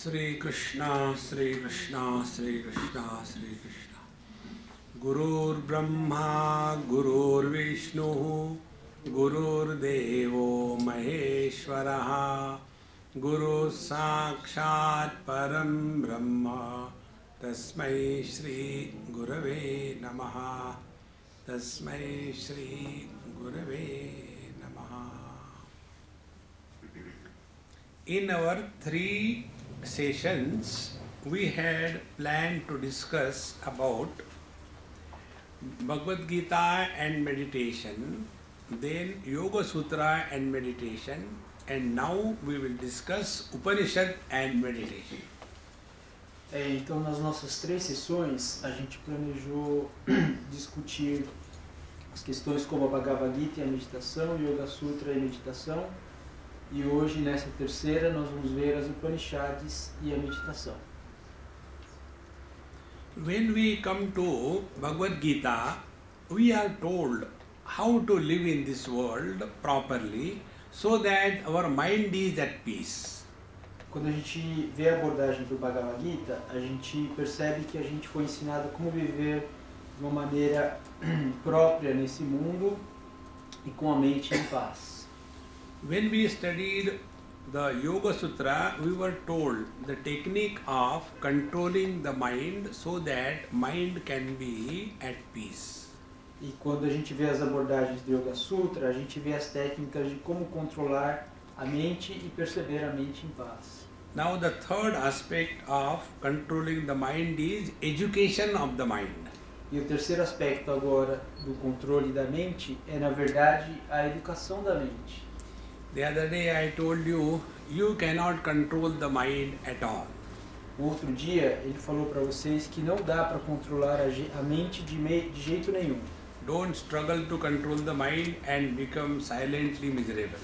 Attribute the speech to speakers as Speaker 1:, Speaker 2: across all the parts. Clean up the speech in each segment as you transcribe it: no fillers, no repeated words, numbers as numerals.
Speaker 1: Sri Krishna, Sri Krishna, Sri Krishna, Sri Krishna. Gurur Brahma, Gurur Vishnu, Gurur Devo Maheshwaraha, Guru Sakshat Param Brahma, Tasmai Shri Gurave Namaha, Tasmai Shri Gurave Namaha. In our 3 sessions, we had planned to discuss about Bhagavad Gita and meditation, then Yoga Sutra and meditation, and now we will discuss Upanishad and meditation.
Speaker 2: Então, nas nossas 3 sessões, a gente planejou discutir as questões como a Bhagavad Gita e a meditação, Yoga Sutra e a meditação, e hoje, nessa terceira, nós vamos ver as Upanishads e a meditação.
Speaker 1: When we come to Bhagavad Gita, we are told how to live in this world properly so that our mind is at peace.
Speaker 2: Quando a gente vê a abordagem do Bhagavad Gita, a gente percebe que a gente foi ensinado como viver de uma maneira própria nesse mundo e com a mente em paz.
Speaker 1: When we studied the Yoga Sutra, we were told the technique of controlling the mind so that mind can be at peace.
Speaker 2: E quando a gente vê as abordagens do Yoga Sutra, a gente vê as técnicas de como controlar a mente e perceber a mente em paz.
Speaker 1: Now the third aspect of controlling the mind is education of the mind.
Speaker 2: E o terceiro aspecto agora do controle da mente é, na verdade, a educação da mente.
Speaker 1: The other day I told you, you cannot control the mind at all.
Speaker 2: No outro dia, ele falou para vocês que não dá para controlar a mente de jeito nenhum.
Speaker 1: Don't struggle to control the mind and become silently miserable.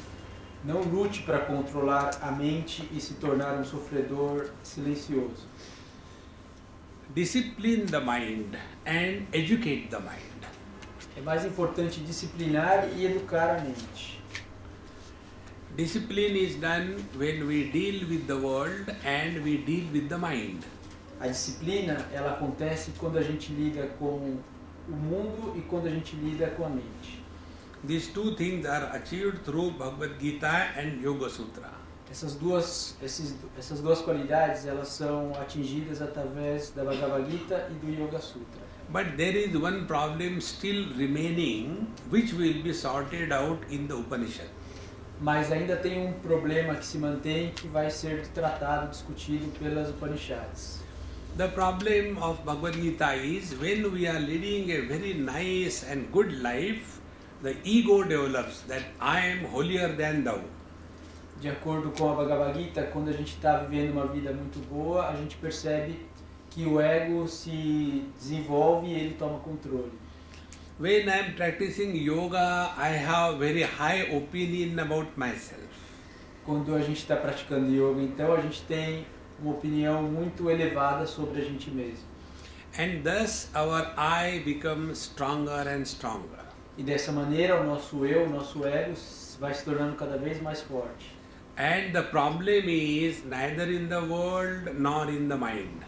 Speaker 2: Não lute para controlar a mente e se tornar um sofredor silencioso.
Speaker 1: Discipline the mind and educate the mind.
Speaker 2: É mais importante disciplinar e educar a mente.
Speaker 1: Discipline is done when we deal with the world and we deal with the mind.
Speaker 2: A disciplina, ela acontece quando a gente lida com o mundo e quando a gente lida com a mente.
Speaker 1: These 2 things are achieved through Bhagavad Gita and Yoga Sutra.
Speaker 2: Essas duas qualidades, elas são atingidas através da Bhagavad Gita e do Yoga Sutra.
Speaker 1: But there is one problem still remaining which will be sorted out in the Upanishad.
Speaker 2: Mas ainda tem um problema que se mantém que vai ser tratado, discutido pelas Upanishads.
Speaker 1: The problem of Bhagavad Gita is when we are leading a very nice and good life, the ego develops that I am holier than thou.
Speaker 2: De acordo com a Bhagavad Gita, quando a gente está vivendo uma vida muito boa, a gente percebe que o ego se desenvolve e ele toma controle.
Speaker 1: When I am practicing yoga, I have very high opinion about myself.
Speaker 2: Quando a gente está praticando yoga, então a gente tem uma opinião muito elevada sobre a gente mesmo.
Speaker 1: And thus our I become stronger and stronger.
Speaker 2: E dessa maneira o nosso eu, o nosso ego vai se tornando cada vez mais forte.
Speaker 1: And the problem is neither in the world nor in the mind.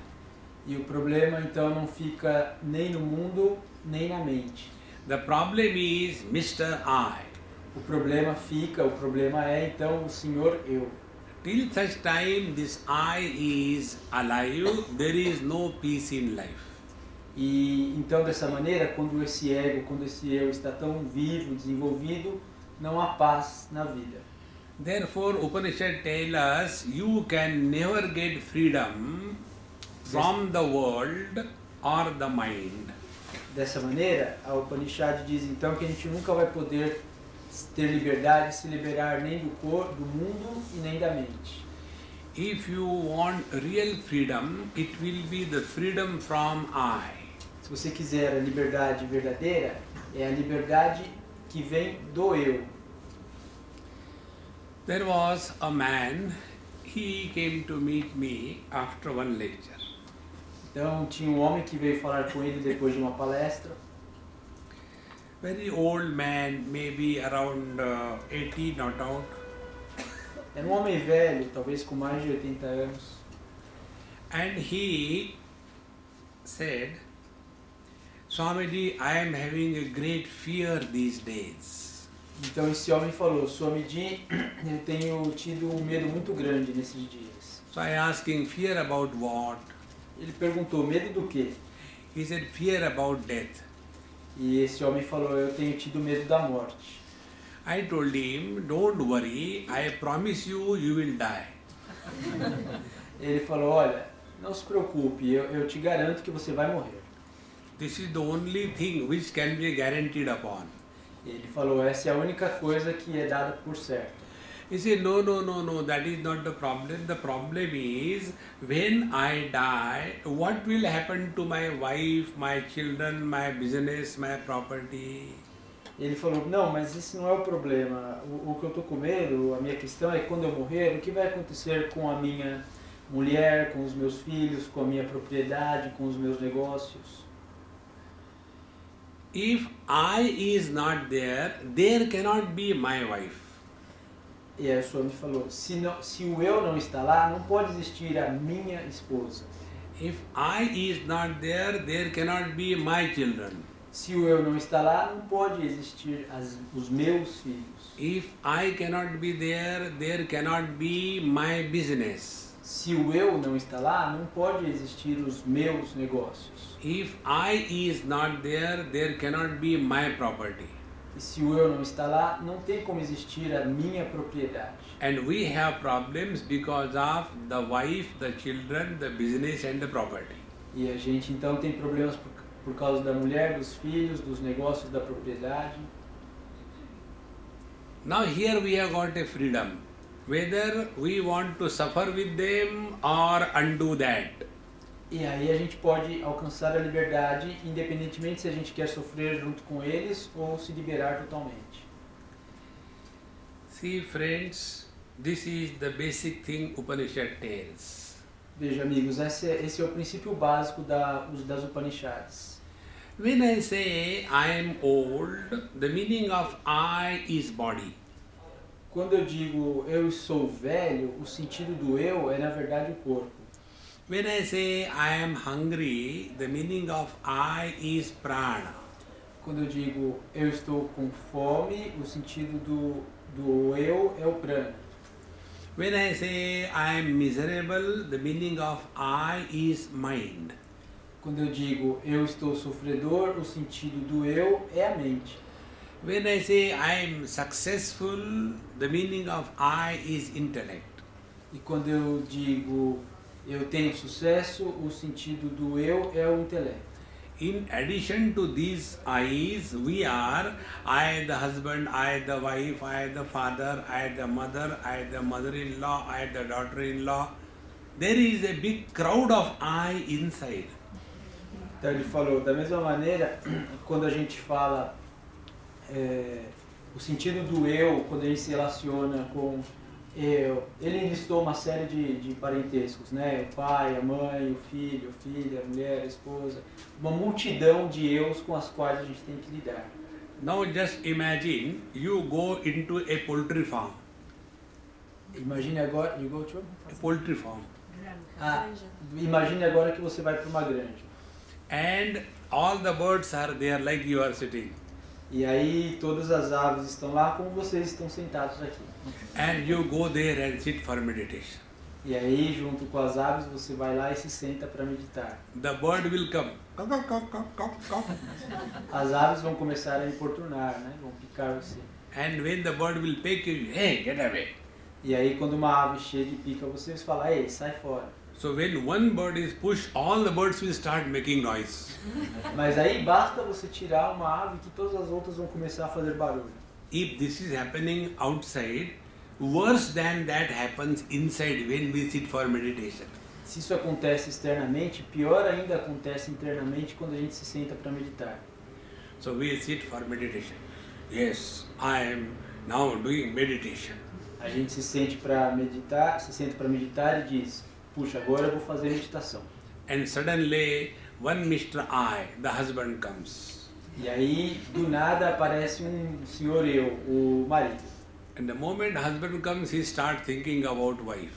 Speaker 2: E o problema então não fica nem no mundo, nem na mente.
Speaker 1: The problem is Mr. I.
Speaker 2: O problema é então o Senhor Eu.
Speaker 1: Till such time this I is alive, there is no peace in life.
Speaker 2: E então dessa maneira, quando esse eu está tão vivo, desenvolvido, não há paz na vida.
Speaker 1: Therefore Upanishad tell us you can never get freedom from the world or the mind.
Speaker 2: Dessa maneira, a Upanishad diz então que a gente nunca vai poder ter liberdade, se liberar nem do mundo e nem da mente.
Speaker 1: If you want real freedom, it will be the freedom from I.
Speaker 2: Se você quiser a liberdade verdadeira, é a liberdade que vem do eu.
Speaker 1: There was a man, he came to meet me after one lecture.
Speaker 2: Então tinha um homem que veio falar com ele depois de uma palestra.
Speaker 1: Very old man, maybe around 80, not out.
Speaker 2: Era um homem velho, talvez com mais de 80 anos.
Speaker 1: And he said, Swamiji, I am having a great fear these days.
Speaker 2: Então esse homem falou, Swamiji, eu tenho tido um medo muito grande nesses dias.
Speaker 1: So I asked him, fear about what?
Speaker 2: Ele perguntou, medo do quê?
Speaker 1: He said, fear about death.
Speaker 2: E esse homem falou, eu tenho tido medo da morte.
Speaker 1: I told him, don't worry, I promise you, you will die.
Speaker 2: Ele falou, olha, não se preocupe, eu te garanto que você vai morrer.
Speaker 1: This is the only thing which can be guaranteed upon.
Speaker 2: Ele falou, essa é a única coisa que é dada por certo.
Speaker 1: He said, no, that is not the problem. The problem is, when I die, what will happen to my wife, my children, my business, my property?
Speaker 2: Ele falou, não, mas esse não é o problema. O que eu estou com medo, a minha questão é quando eu morrer, o que vai acontecer com a minha mulher, com os meus filhos, com a minha propriedade, com os meus negócios?
Speaker 1: If I is not there, there cannot be my wife.
Speaker 2: E aí o senhor me falou, se o eu não está lá, não pode existir a minha esposa.
Speaker 1: If I is not there, there cannot be my children.
Speaker 2: Se o eu não está lá, não pode existir os meus filhos.
Speaker 1: If I cannot be there, there cannot be my business.
Speaker 2: Se o eu não está lá, não pode existir os meus negócios.
Speaker 1: If I is not there, there cannot be my property.
Speaker 2: E se o eu não está lá, não tem como existir a minha propriedade.
Speaker 1: And we have problems because of the wife, the children, the business and the property.
Speaker 2: E a gente então tem problemas por causa da mulher, dos filhos, dos negócios, da propriedade.
Speaker 1: Now here we have got a freedom. Whether we want to suffer with them or undo that.
Speaker 2: E aí a gente pode alcançar a liberdade, independentemente se a gente quer sofrer junto com eles ou se liberar totalmente.
Speaker 1: See friends, this is the basic thing Upanishad tells.
Speaker 2: Veja amigos, esse é o princípio básico das Upanishads.
Speaker 1: When I say I am old, the meaning of I is body.
Speaker 2: Quando eu digo eu sou velho, o sentido do eu é na verdade o corpo.
Speaker 1: When I say I am hungry, the meaning of I is prana.
Speaker 2: Quando eu digo eu estou com fome, o sentido do eu é o prana.
Speaker 1: When I say I am miserable, the meaning of I is mind.
Speaker 2: Quando eu digo eu estou sofredor, o sentido do eu é a mente.
Speaker 1: When I say I am successful, the meaning of I is intellect.
Speaker 2: E quando eu digo eu tenho sucesso, o sentido do eu é o intelecto.
Speaker 1: In addition to these I's, we are I the husband, I the wife, I the father, I the mother, I the mother-in-law, I the daughter-in-law. There is a big crowd of I inside.
Speaker 2: Então ele falou, da mesma maneira, quando a gente fala o sentido do eu, quando a gente se relaciona com eu, ele listou uma série de parentescos, né? O pai, a mãe, o filho, a filha, a mulher, a esposa, uma multidão de eus com as quais a gente tem que lidar.
Speaker 1: Now just imagine you go into a poultry farm.
Speaker 2: Imagine agora, you go to
Speaker 1: A poultry farm.
Speaker 2: Imagine agora que você vai para uma granja.
Speaker 1: And all the birds are there like you are sitting.
Speaker 2: E aí todas as aves estão lá como vocês estão sentados aqui.
Speaker 1: And you go there and sit for meditation.
Speaker 2: E aí junto com as aves você vai lá e se senta para meditar.
Speaker 1: The bird will come.
Speaker 2: As aves vão começar a importunar, né? Vão picar você.
Speaker 1: And when the bird will pick you, hey, get away.
Speaker 2: E aí quando uma ave chega e pica você, você fala, ei, sai fora.
Speaker 1: So when one bird is pushed, all the birds will start making noise.
Speaker 2: Mas aí basta você tirar uma ave que todas as outras vão começar a fazer barulho.
Speaker 1: If this is happening outside, worse than that happens inside when we sit for meditation.
Speaker 2: Se isso acontece externamente, pior ainda acontece internamente quando a gente se senta para meditar.
Speaker 1: So we sit for meditation. Yes, I am now doing meditation.
Speaker 2: A gente se senta para meditar e diz, puxa, agora eu vou fazer meditação.
Speaker 1: And suddenly one Mr. I, the husband, comes.
Speaker 2: E aí, do nada, aparece um senhor eu, o marido.
Speaker 1: And the moment husband comes, he starts thinking about wife.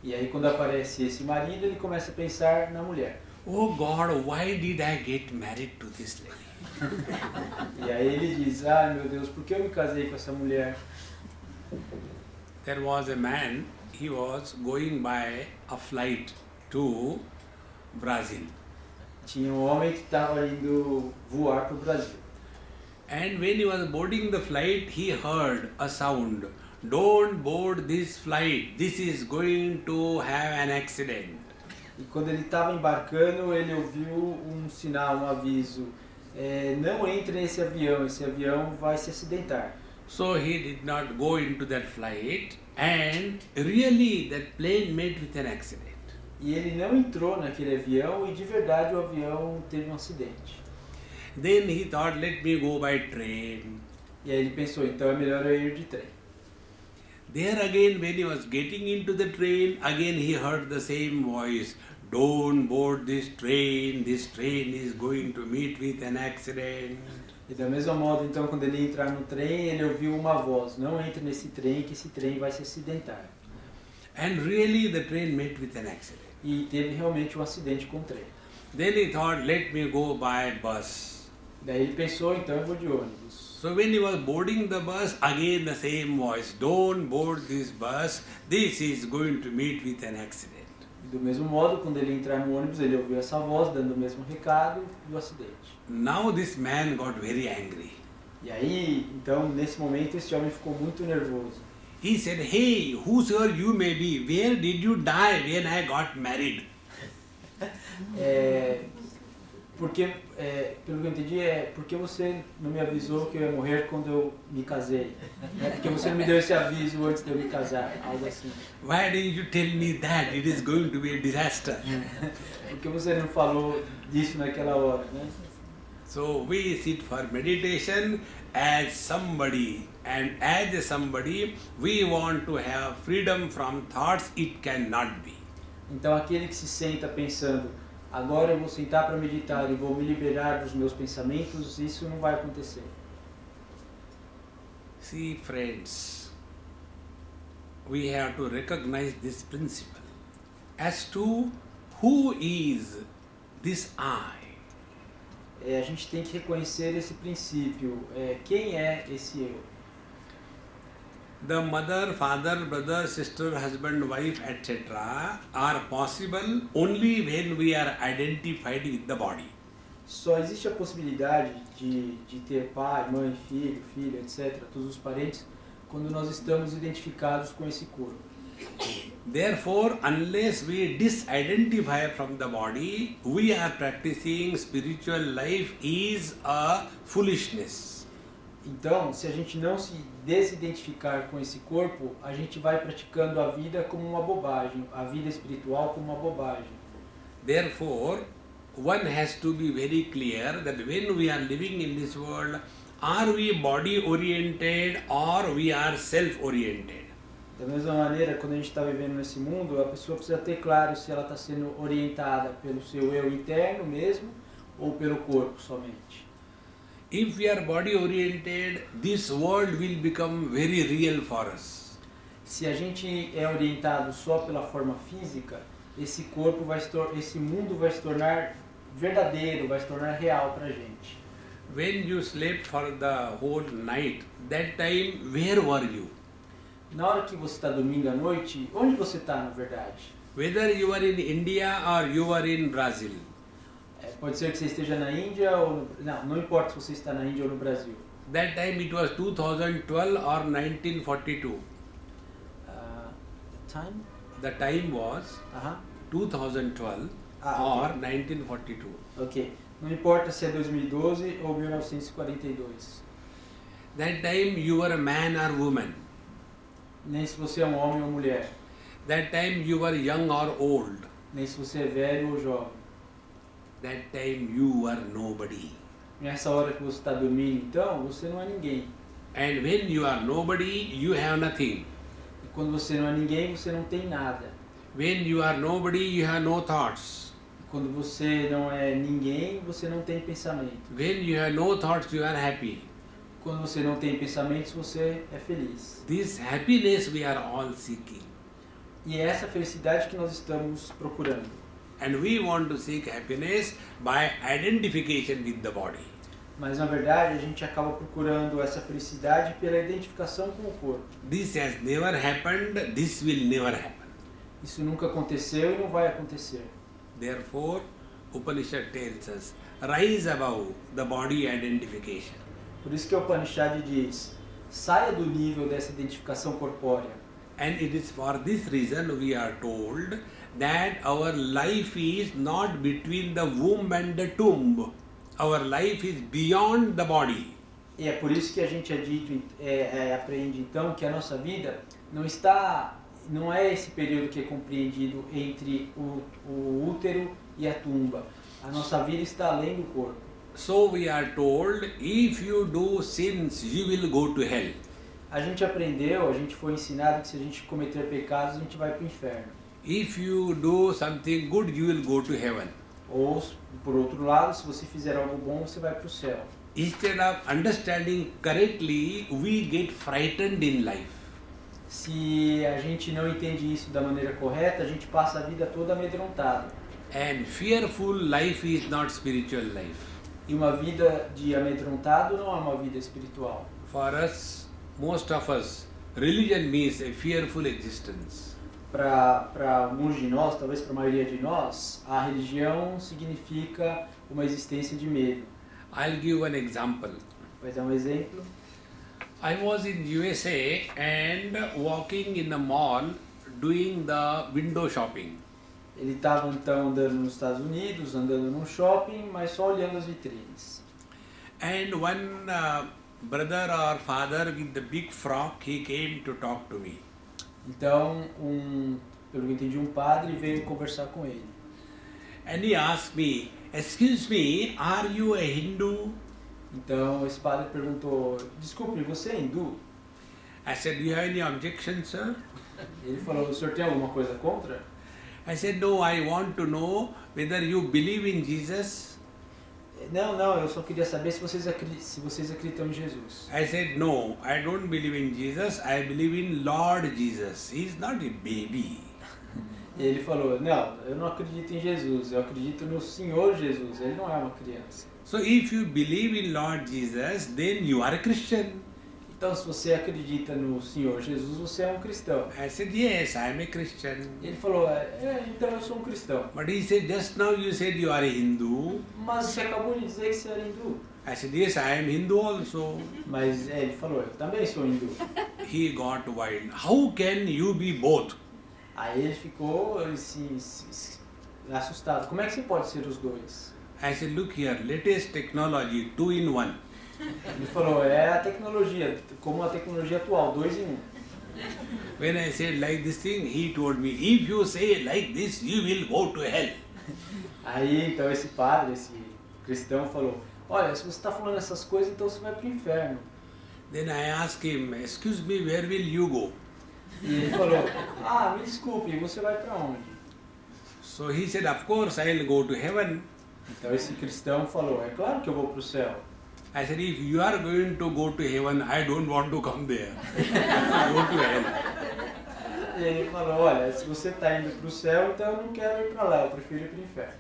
Speaker 2: E aí quando aparece esse marido, ele começa a pensar na mulher.
Speaker 1: Oh God, why did I get married to this lady?
Speaker 2: E aí ele diz, ah, meu Deus, por que eu me casei com essa mulher?
Speaker 1: There was a man, he was going by a flight to Brazil.
Speaker 2: Tinha um homem que estava indo voar para o Brasil.
Speaker 1: And when he was boarding the flight, he heard a sound. Don't board this flight. This is going to have an accident.
Speaker 2: E quando ele estava embarcando, ele ouviu um sinal, um aviso. Não entre nesse avião, esse avião vai se acidentar.
Speaker 1: So he did not go into that flight, and really that plane met with an accident.
Speaker 2: E ele não entrou naquele avião e de verdade o avião teve um acidente.
Speaker 1: Then he thought, let me go by train.
Speaker 2: E aí ele pensou, então é melhor eu ir de trem.
Speaker 1: There again, when he was getting into the train, again he heard the same voice. Don't board this train is going to meet with an accident.
Speaker 2: E da mesma modo, então, quando ele ia entrar no trem, ele ouviu uma voz, não entre nesse trem, que esse trem vai se acidentar.
Speaker 1: And really the train met with an accident.
Speaker 2: E teve realmente um acidente com o trem.
Speaker 1: Then he thought, let me go by bus.
Speaker 2: Daí ele pensou, então eu vou de ônibus.
Speaker 1: So when he was boarding the bus, again the same voice, don't board this bus, this is going to meet with an accident.
Speaker 2: E do mesmo modo, quando ele entrar no ônibus, ele ouviu essa voz dando o mesmo recado do acidente.
Speaker 1: Now this man got very angry.
Speaker 2: E aí, então, nesse momento, esse homem ficou muito nervoso.
Speaker 1: He said, hey, whosoever you may be, where did you die when I got married?
Speaker 2: Porque, pelo que eu entendi, porque você não me avisou que eu ia morrer quando eu me casei? Porque você não me deu esse aviso antes de eu me casar, algo assim.
Speaker 1: Why didn't you tell me that it is going to be a disaster?
Speaker 2: Porque você não falou disso naquela hora, né?
Speaker 1: So we sit for meditation as somebody, and as a somebody we want to have freedom from thoughts. It cannot be.
Speaker 2: Então aquele que se senta pensando, agora eu vou sentar para meditar e vou me liberar dos meus pensamentos, isso não vai acontecer.
Speaker 1: See, friends, we have to recognize this principle as to who is this I.
Speaker 2: A gente tem que reconhecer esse princípio. Quem é esse eu?
Speaker 1: The mother, father, brother, sister, husband, wife, etc. are possible only when we are identified with the body.
Speaker 2: Só existe a possibilidade de ter pai, mãe, filho, filha, etc., todos os parentes, quando nós estamos identificados com esse corpo.
Speaker 1: Therefore, unless we disidentify from the body, we are practicing spiritual life is a foolishness.
Speaker 2: Então, se a gente não se desidentificar com esse corpo, a gente vai praticando a vida como uma bobagem, a vida espiritual como uma bobagem.
Speaker 1: Therefore, one has to be very clear that when we are living in this world, are we body oriented or we are self oriented?
Speaker 2: Da mesma maneira, quando a gente está vivendo nesse mundo, a pessoa precisa ter claro se ela está sendo orientada pelo seu eu interno mesmo ou pelo corpo somente.
Speaker 1: If we are body oriented, this world will become very real for us.
Speaker 2: Se a gente é orientado só pela forma física, esse corpo esse mundo vai se tornar verdadeiro, vai se tornar real para a gente.
Speaker 1: When you slept for the whole night, that time where were you?
Speaker 2: Na hora que você está dormindo à noite, onde você está na verdade?
Speaker 1: Whether you are in India or you are in Brazil.
Speaker 2: Pode ser que você esteja na Índia ou não importa se você está na Índia ou no Brasil.
Speaker 1: That time it was 2012 or 1942.
Speaker 2: Time?
Speaker 1: The time was 2012 or 1942.
Speaker 2: Ok. Não importa se é 2012 ou 1942.
Speaker 1: That time you were a man or woman.
Speaker 2: Nem se você é um homem ou mulher.
Speaker 1: That time you were young or old.
Speaker 2: Nem se você é velho ou jovem.
Speaker 1: That time you were nobody.
Speaker 2: Nessa hora que você está dormindo, então, você não é ninguém.
Speaker 1: And when you are nobody, you have nothing.
Speaker 2: E quando você não é ninguém, você não tem nada.
Speaker 1: When you are nobody, you have no thoughts.
Speaker 2: E quando você não é ninguém, você não tem pensamento.
Speaker 1: When you have no thoughts, you are happy.
Speaker 2: Quando você não tem pensamentos, você é feliz.
Speaker 1: This happiness we are all seeking.
Speaker 2: E é essa felicidade que nós estamos procurando.
Speaker 1: And we want to seek happiness by identification with the body.
Speaker 2: Mas na verdade a gente acaba procurando essa felicidade pela identificação com o corpo.
Speaker 1: This has never happened, this will never happen.
Speaker 2: Isso nunca aconteceu e não vai acontecer.
Speaker 1: Therefore, Upanishad tells us, rise above the body identification.
Speaker 2: Por isso que o Upanishad diz, saia do nível dessa identificação corpórea.
Speaker 1: And it is for this reason we are told that our life is not between the womb and the tomb. Our life is beyond the body.
Speaker 2: E é por isso que a gente aprende então que a nossa vida não é esse período que é compreendido entre o útero e a tumba. A nossa vida está além do corpo.
Speaker 1: So we are told, if you do sins, you will go to hell.
Speaker 2: A gente foi ensinado que se a gente cometer pecados, a gente vai para o inferno.
Speaker 1: If you do something good, you will go to heaven.
Speaker 2: Ou, por outro lado, se você fizer algo bom, você vai para o céu.
Speaker 1: Instead of understanding correctly, we get frightened in life.
Speaker 2: Se a gente não entende isso da maneira correta, a gente passa a vida toda amedrontado.
Speaker 1: And fearful life is not spiritual life.
Speaker 2: E uma vida de amedrontado não é uma vida espiritual.
Speaker 1: For us, most of us, religion means a fearful existence.
Speaker 2: Para alguns de nós, talvez para a maioria de nós, a religião significa uma existência de medo.
Speaker 1: I'll give an example.
Speaker 2: Vai dar um exemplo.
Speaker 1: I was in USA and walking in the mall doing the window shopping.
Speaker 2: Ele estava então andando nos Estados Unidos, andando num shopping, mas só olhando as vitrines.
Speaker 1: And one brother or father with the big frock, he came to talk to me.
Speaker 2: Então, pelo que eu entendi, um padre veio conversar com ele.
Speaker 1: And he asked me, excuse me, are you a Hindu?
Speaker 2: Então, esse padre perguntou, desculpe, você é hindu?
Speaker 1: I said, do you have any objection, sir?
Speaker 2: Ele falou, o senhor tem alguma coisa contra?
Speaker 1: I said, no, I want to know whether you believe in Jesus.
Speaker 2: Não, eu só queria saber se vocês acreditam em Jesus.
Speaker 1: I said, no, I don't believe in Jesus, I believe in Lord Jesus. He is not a baby.
Speaker 2: E ele falou, não, eu não acredito em Jesus, eu acredito no Senhor Jesus, ele não é uma criança.
Speaker 1: So if you believe in Lord Jesus, then you are a Christian.
Speaker 2: Então, se você acredita no Senhor Jesus, você é um cristão.
Speaker 1: I said, yes, I am a Christian.
Speaker 2: Ele falou, então eu sou um cristão.
Speaker 1: But he said, just now you said you are a Hindu.
Speaker 2: Mas você acabou de dizer que você era hindu.
Speaker 1: I said, yes, I am Hindu also.
Speaker 2: Mas ele falou, eu também sou hindu.
Speaker 1: He got wild. How can you be both?
Speaker 2: Aí ele ficou assustado. Como é que você pode ser os dois?
Speaker 1: I said, look here, latest technology, 2 in 1.
Speaker 2: Ele falou, é a tecnologia, como a tecnologia atual, 2 em 1.
Speaker 1: When I said like this thing, he told me, if you say like this, you will go to hell.
Speaker 2: Aí então esse padre, esse cristão falou, olha, se você está falando essas coisas, então você vai para o inferno.
Speaker 1: Then I asked him, excuse me, where will you go?
Speaker 2: E ele falou, me desculpe, você vai para onde?
Speaker 1: So he said, of course I will go to heaven.
Speaker 2: Então esse cristão falou, é claro que eu vou para o céu.
Speaker 1: I said, if you are going to go to heaven, I don't want to come there. Go to hell.
Speaker 2: E ele falou, olha, se você está indo para o céu, então eu não quero ir para lá, eu prefiro ir para o inferno.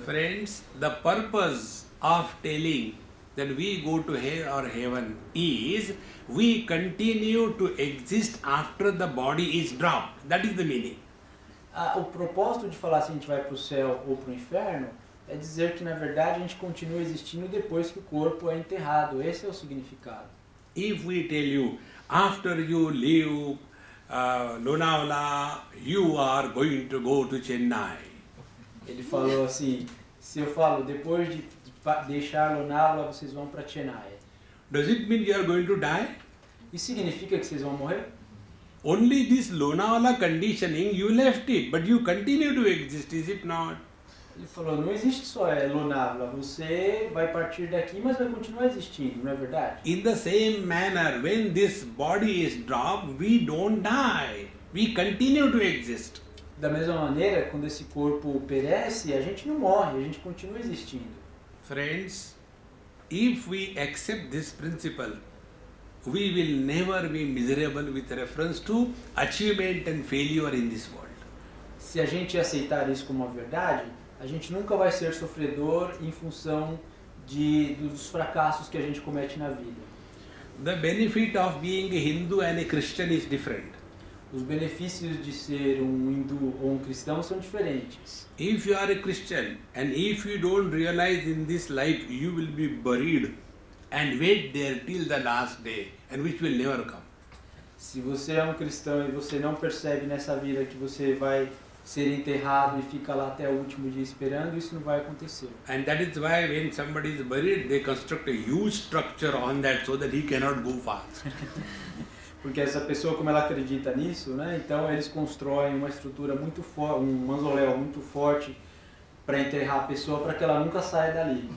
Speaker 1: Friends, the purpose of telling that we go to hell or heaven is we continue to exist after the body is dropped. That is the meaning.
Speaker 2: O propósito de falar se a gente vai para o céu ou para o inferno é dizer que, na verdade, a gente continua existindo depois que o corpo é enterrado. Esse é o significado.
Speaker 1: If we tell you, after you leave Lonavala, you are going to go to Chennai.
Speaker 2: Ele falou assim, se eu falo, depois de deixar Lonavala, vocês vão para Chennai.
Speaker 1: Does it mean you are going to die?
Speaker 2: Isso significa que vocês vão morrer?
Speaker 1: Only this Lonavala conditioning, you left it, but you continue to exist, is it not?
Speaker 2: Ele falou, não existe só Lonavala, você vai partir daqui, mas vai continuar existindo, não é verdade?
Speaker 1: In the same manner, when this body is dropped, we don't die, we continue to exist.
Speaker 2: Da mesma maneira, quando esse corpo perece, a gente não morre, a gente continua existindo.
Speaker 1: Friends, if we accept this principle, we will never be miserable with reference to achievement and failure in this world.
Speaker 2: Se a gente aceitar isso como uma verdade, a gente nunca vai ser sofredor em função dos fracassos que a gente comete na vida.
Speaker 1: The benefit of being a Hindu and a Christian is different.
Speaker 2: Os benefícios de ser um hindu ou um cristão são diferentes.
Speaker 1: If you are a Christian and if you don't realize in this life you will be buried and wait there till the last day and which will never come.
Speaker 2: Se você é um cristão e você não percebe nessa vida que você vai ser enterrado e fica lá até o último dia esperando, isso não vai acontecer.
Speaker 1: And that is why when somebody is buried, they construct a huge structure on that so that he cannot go fast.
Speaker 2: Porque essa pessoa, como ela acredita nisso, né? Então eles constroem uma estrutura muito forte, um mausoléu muito forte para enterrar a pessoa para que ela nunca saia dali.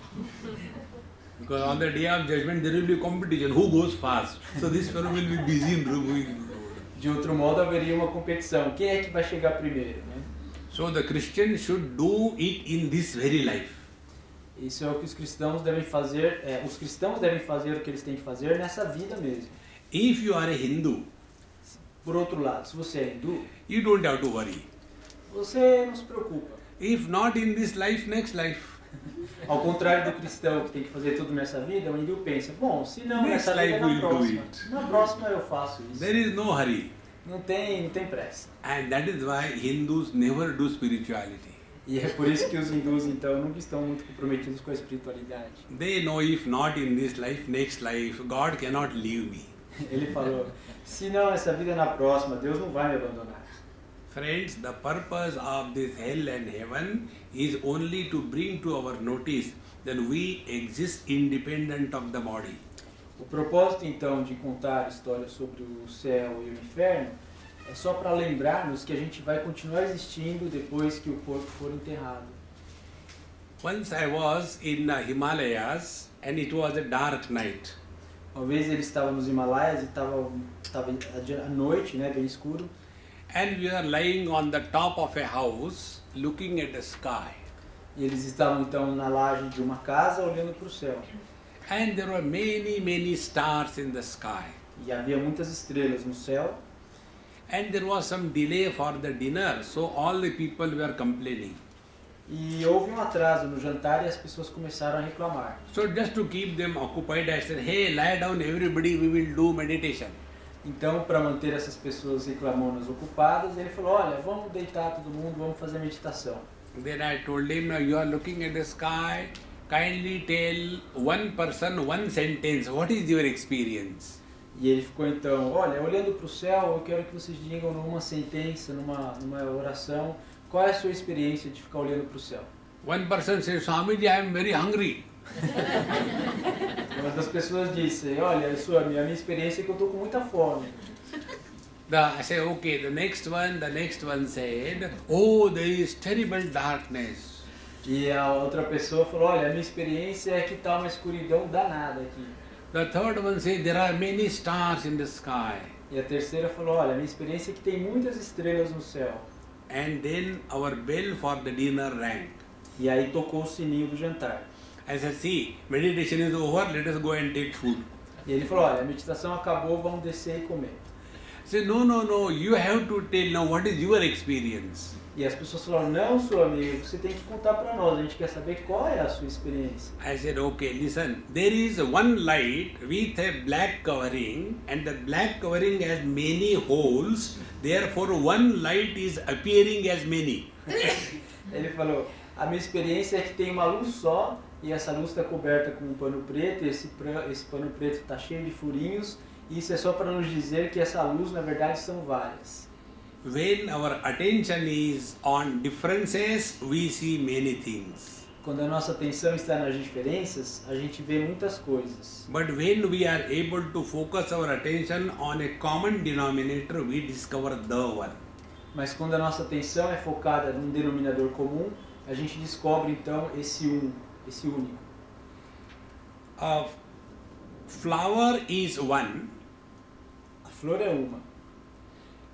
Speaker 1: Because on the day of judgment there will be competition, who goes fast. So this fellow will be busy in removing the road.
Speaker 2: De outro modo, haveria uma competição. Quem é que vai chegar primeiro, né?
Speaker 1: So the Christian should do it in this very life.
Speaker 2: Isso é o que os cristãos devem fazer. Os cristãos devem fazer o que eles têm que fazer nessa vida mesmo.
Speaker 1: If you are a Hindu,
Speaker 2: Por outro lado, se você é hindu,
Speaker 1: you don't have to worry.
Speaker 2: você não se preocupa.
Speaker 1: If not in this life, next life.
Speaker 2: Ao contrário do cristão que tem que fazer tudo nessa vida, o hindu pensa, bom, se não
Speaker 1: Next
Speaker 2: nessa vida,
Speaker 1: life
Speaker 2: na
Speaker 1: we'll do
Speaker 2: próxima.
Speaker 1: it.
Speaker 2: Na próxima eu faço isso.
Speaker 1: There is no hurry.
Speaker 2: Não tem pressa.
Speaker 1: And that is why Hindus never do spirituality.
Speaker 2: E é por isso que os hindus, então, nunca estão muito comprometidos com a espiritualidade.
Speaker 1: They know if not in this life, next life, God cannot leave me.
Speaker 2: Ele falou, se não nessa vida, na próxima, Deus não vai me abandonar.
Speaker 1: Friends, the purpose of this hell and heaven is only to bring to our notice that we exist independent of the body.
Speaker 2: O propósito, então, de contar a história sobre o céu e o inferno é só para lembrarmos que a gente vai continuar existindo depois que o corpo for enterrado.
Speaker 1: Once I was in the Himalayas and it was a dark night.
Speaker 2: Uma vez ele estava nos Himalaias e estava à noite, né, bem escuro.
Speaker 1: And we were lying on the top of a house looking at the sky.
Speaker 2: E eles estavam então na laje de uma casa olhando para o céu.
Speaker 1: And there were many stars in the sky.
Speaker 2: E havia muitas estrelas no céu.
Speaker 1: And there was some delay for the dinner, so all the people were complaining.
Speaker 2: E houve um atraso no jantar e as pessoas começaram a reclamar.
Speaker 1: So just to keep them occupied, I said, hey, lie down everybody, we will do meditation.
Speaker 2: Então, para manter essas pessoas reclamonas ocupadas, ele falou, olha, vamos deitar todo mundo, vamos fazer meditação.
Speaker 1: Then I told him, now you are looking at the sky, kindly tell one person one sentence, what is your experience?
Speaker 2: E ele ficou então, olha, olhando para o céu, eu quero que vocês digam numa sentença, numa oração, qual é a sua experiência de ficar olhando para o céu?
Speaker 1: One person said, Swamiji, I am very hungry.
Speaker 2: Uma das pessoas disse, olha, a minha experiência é que eu estou com muita fome.
Speaker 1: I said, okay, the next one said, oh, there is terrible darkness.
Speaker 2: E a outra pessoa falou, olha, a minha experiência é que está uma escuridão danada aqui.
Speaker 1: The third one said, there are many stars in the sky.
Speaker 2: E a terceira falou, olha, a minha experiência é que tem muitas estrelas no céu.
Speaker 1: And then our bell for the dinner rang.
Speaker 2: E aí tocou o sininho do jantar.
Speaker 1: I said, see, meditation is over, let us go and take food.
Speaker 2: E ele falou, olha, a meditação acabou, vamos descer e comer.
Speaker 1: I said, no, you have to tell now what is your experience.
Speaker 2: E as pessoas falaram, não, seu amigo, você tem que contar para nós, a gente quer saber qual é a sua experiência.
Speaker 1: I said, okay, listen, there is one light with a black covering and the black covering has many holes, therefore one light is appearing as many.
Speaker 2: Ele falou, a minha experiência é que tem uma luz só e essa luz está coberta com um pano preto, e esse pano preto está cheio de furinhos, e isso é só para nos dizer que essa luz na verdade são várias.
Speaker 1: When our attention is on differences, we see many things.
Speaker 2: Quando a nossa atenção está nas diferenças, a gente vê muitas coisas.
Speaker 1: But when we are able to focus our attention on a common denominator, we discover the one.
Speaker 2: Mas quando a nossa atenção é focada num denominador comum, a gente descobre então esse único.
Speaker 1: A flower is one,
Speaker 2: A flor é uma,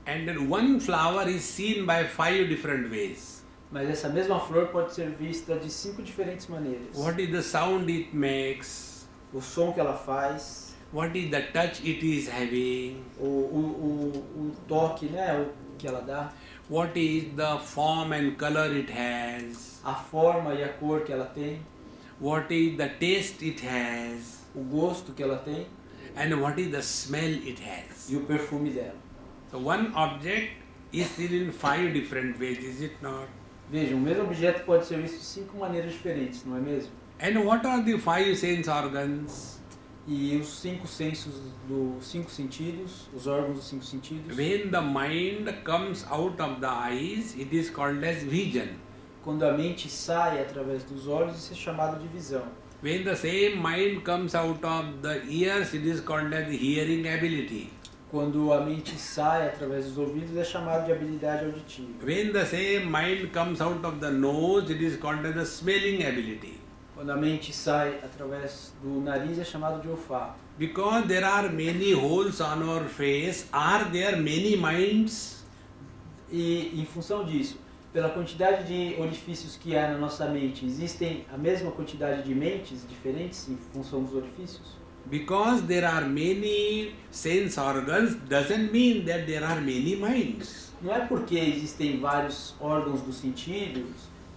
Speaker 1: and then one flower is seen by 5 different ways.
Speaker 2: mas essa mesma flor pode ser vista de 5 diferentes maneiras.
Speaker 1: What is the sound it makes?
Speaker 2: O som que ela faz,
Speaker 1: What is the touch it is having?
Speaker 2: O toque, né, o que ela dá,
Speaker 1: What is the form and color it has?
Speaker 2: a forma e a cor que ela tem,
Speaker 1: What is the taste it has?
Speaker 2: o gosto que ela tem
Speaker 1: And what is the smell it has?
Speaker 2: e o perfume dela.
Speaker 1: So one object is seen in 5 different ways, is it not?
Speaker 2: Veja, o mesmo objeto pode ser visto de 5 maneiras diferentes, não é mesmo?
Speaker 1: And what are the 5 sense organs?
Speaker 2: E os 5 sensos dos 5 sentidos, os órgãos dos 5 sentidos,
Speaker 1: When the mind comes out of the eyes, it is called as vision.
Speaker 2: quando a mente sai através dos olhos, isso é chamado de visão.
Speaker 1: When the same mind comes out of the ears, it is called as hearing ability.
Speaker 2: Quando a mente sai através dos ouvidos, é chamado de habilidade auditiva.
Speaker 1: When the same mind comes out of the nose, it is called as the smelling ability.
Speaker 2: Quando a mente sai através do nariz, é chamado de olfato.
Speaker 1: Because there are many holes on our face, are there many minds?
Speaker 2: E em função disso, pela quantidade de orifícios que há na nossa mente, existem a mesma quantidade de mentes diferentes em função dos orifícios?
Speaker 1: Because there are many sense organs doesn't mean that there are many minds.
Speaker 2: Não é porque existem vários órgãos dos sentidos,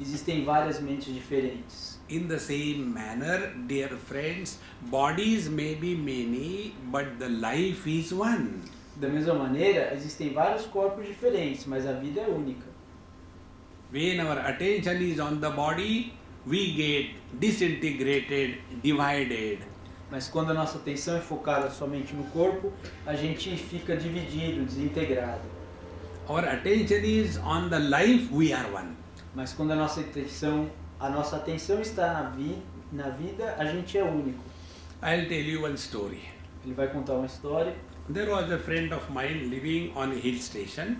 Speaker 2: existem várias mentes diferentes.
Speaker 1: In the same manner, dear friends, bodies may be many, but the life is one.
Speaker 2: Da mesma maneira, existem vários corpos diferentes, mas a vida é única.
Speaker 1: When our attention is on the body, we get disintegrated, divided.
Speaker 2: Mas quando a nossa atenção é focada somente no corpo, a gente fica dividido, desintegrado.
Speaker 1: Our attention is on the life, we are one.
Speaker 2: Mas quando a nossa atenção está na vida, a gente é único.
Speaker 1: I'll tell you one story.
Speaker 2: Ele vai contar uma história.
Speaker 1: There was a friend of mine living on a hill station.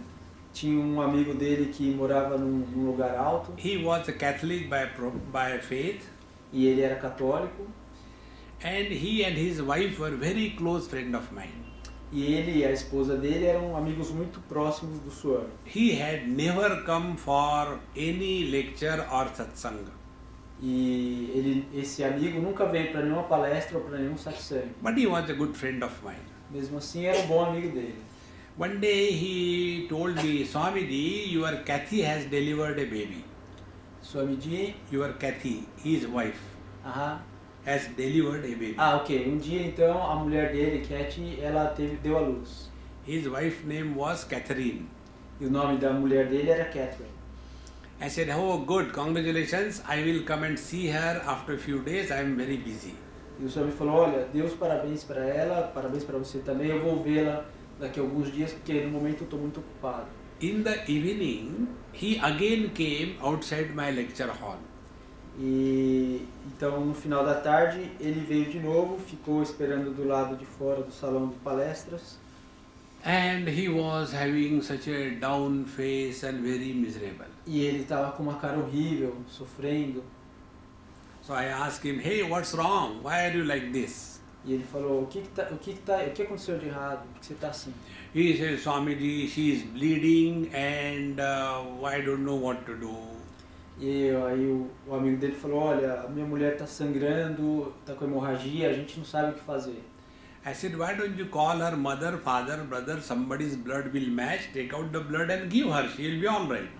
Speaker 2: Tinha um amigo dele que morava num lugar alto
Speaker 1: He was a Catholic by faith,
Speaker 2: e ele era católico.
Speaker 1: and his wife were very close friend of mine.
Speaker 2: E ele e a esposa dele eram amigos muito próximos do senhor.
Speaker 1: He had never come for any lecture or satsang.
Speaker 2: E esse amigo nunca veio para nenhuma palestra ou para nenhum satsang.
Speaker 1: But he was a good friend of mine.
Speaker 2: Mesmo assim, era um bom amigo dele.
Speaker 1: One day he told me, Swamiji, your Kathy has delivered a baby.
Speaker 2: Swamiji,
Speaker 1: Your Kathy, his wife,
Speaker 2: aham.
Speaker 1: has delivered a baby.
Speaker 2: Ah, ok. Um dia, então, a mulher dele, Katy, ela deu à luz.
Speaker 1: His wife name was Catherine.
Speaker 2: E o nome da mulher dele era Catherine.
Speaker 1: I said, oh good, congratulations, I will come and see her after a few days, I am very busy.
Speaker 2: E o senhor me falou, olha, Deus parabéns para ela, parabéns para você também, eu vou vê-la daqui a alguns dias, porque no momento eu estou muito ocupado.
Speaker 1: In the evening, he again came outside my lecture hall.
Speaker 2: E então no final da tarde ele veio de novo, ficou esperando do lado de fora do salão de palestras.
Speaker 1: And he was having such a down face and very miserable.
Speaker 2: E ele estava com uma cara horrível, sofrendo.
Speaker 1: So I asked him, hey, what's wrong? Why are you like this?
Speaker 2: E ele falou, o que aconteceu de errado? Por que você está assim?
Speaker 1: He said, Swamiji, she is bleeding and I don't know what to do.
Speaker 2: E aí o amigo dele falou, olha, a minha mulher está sangrando, está com hemorragia, a gente não sabe o que fazer.
Speaker 1: I said, why don't you call her mother, father, brother, somebody's blood will match, take out the blood and give her, she will be all right.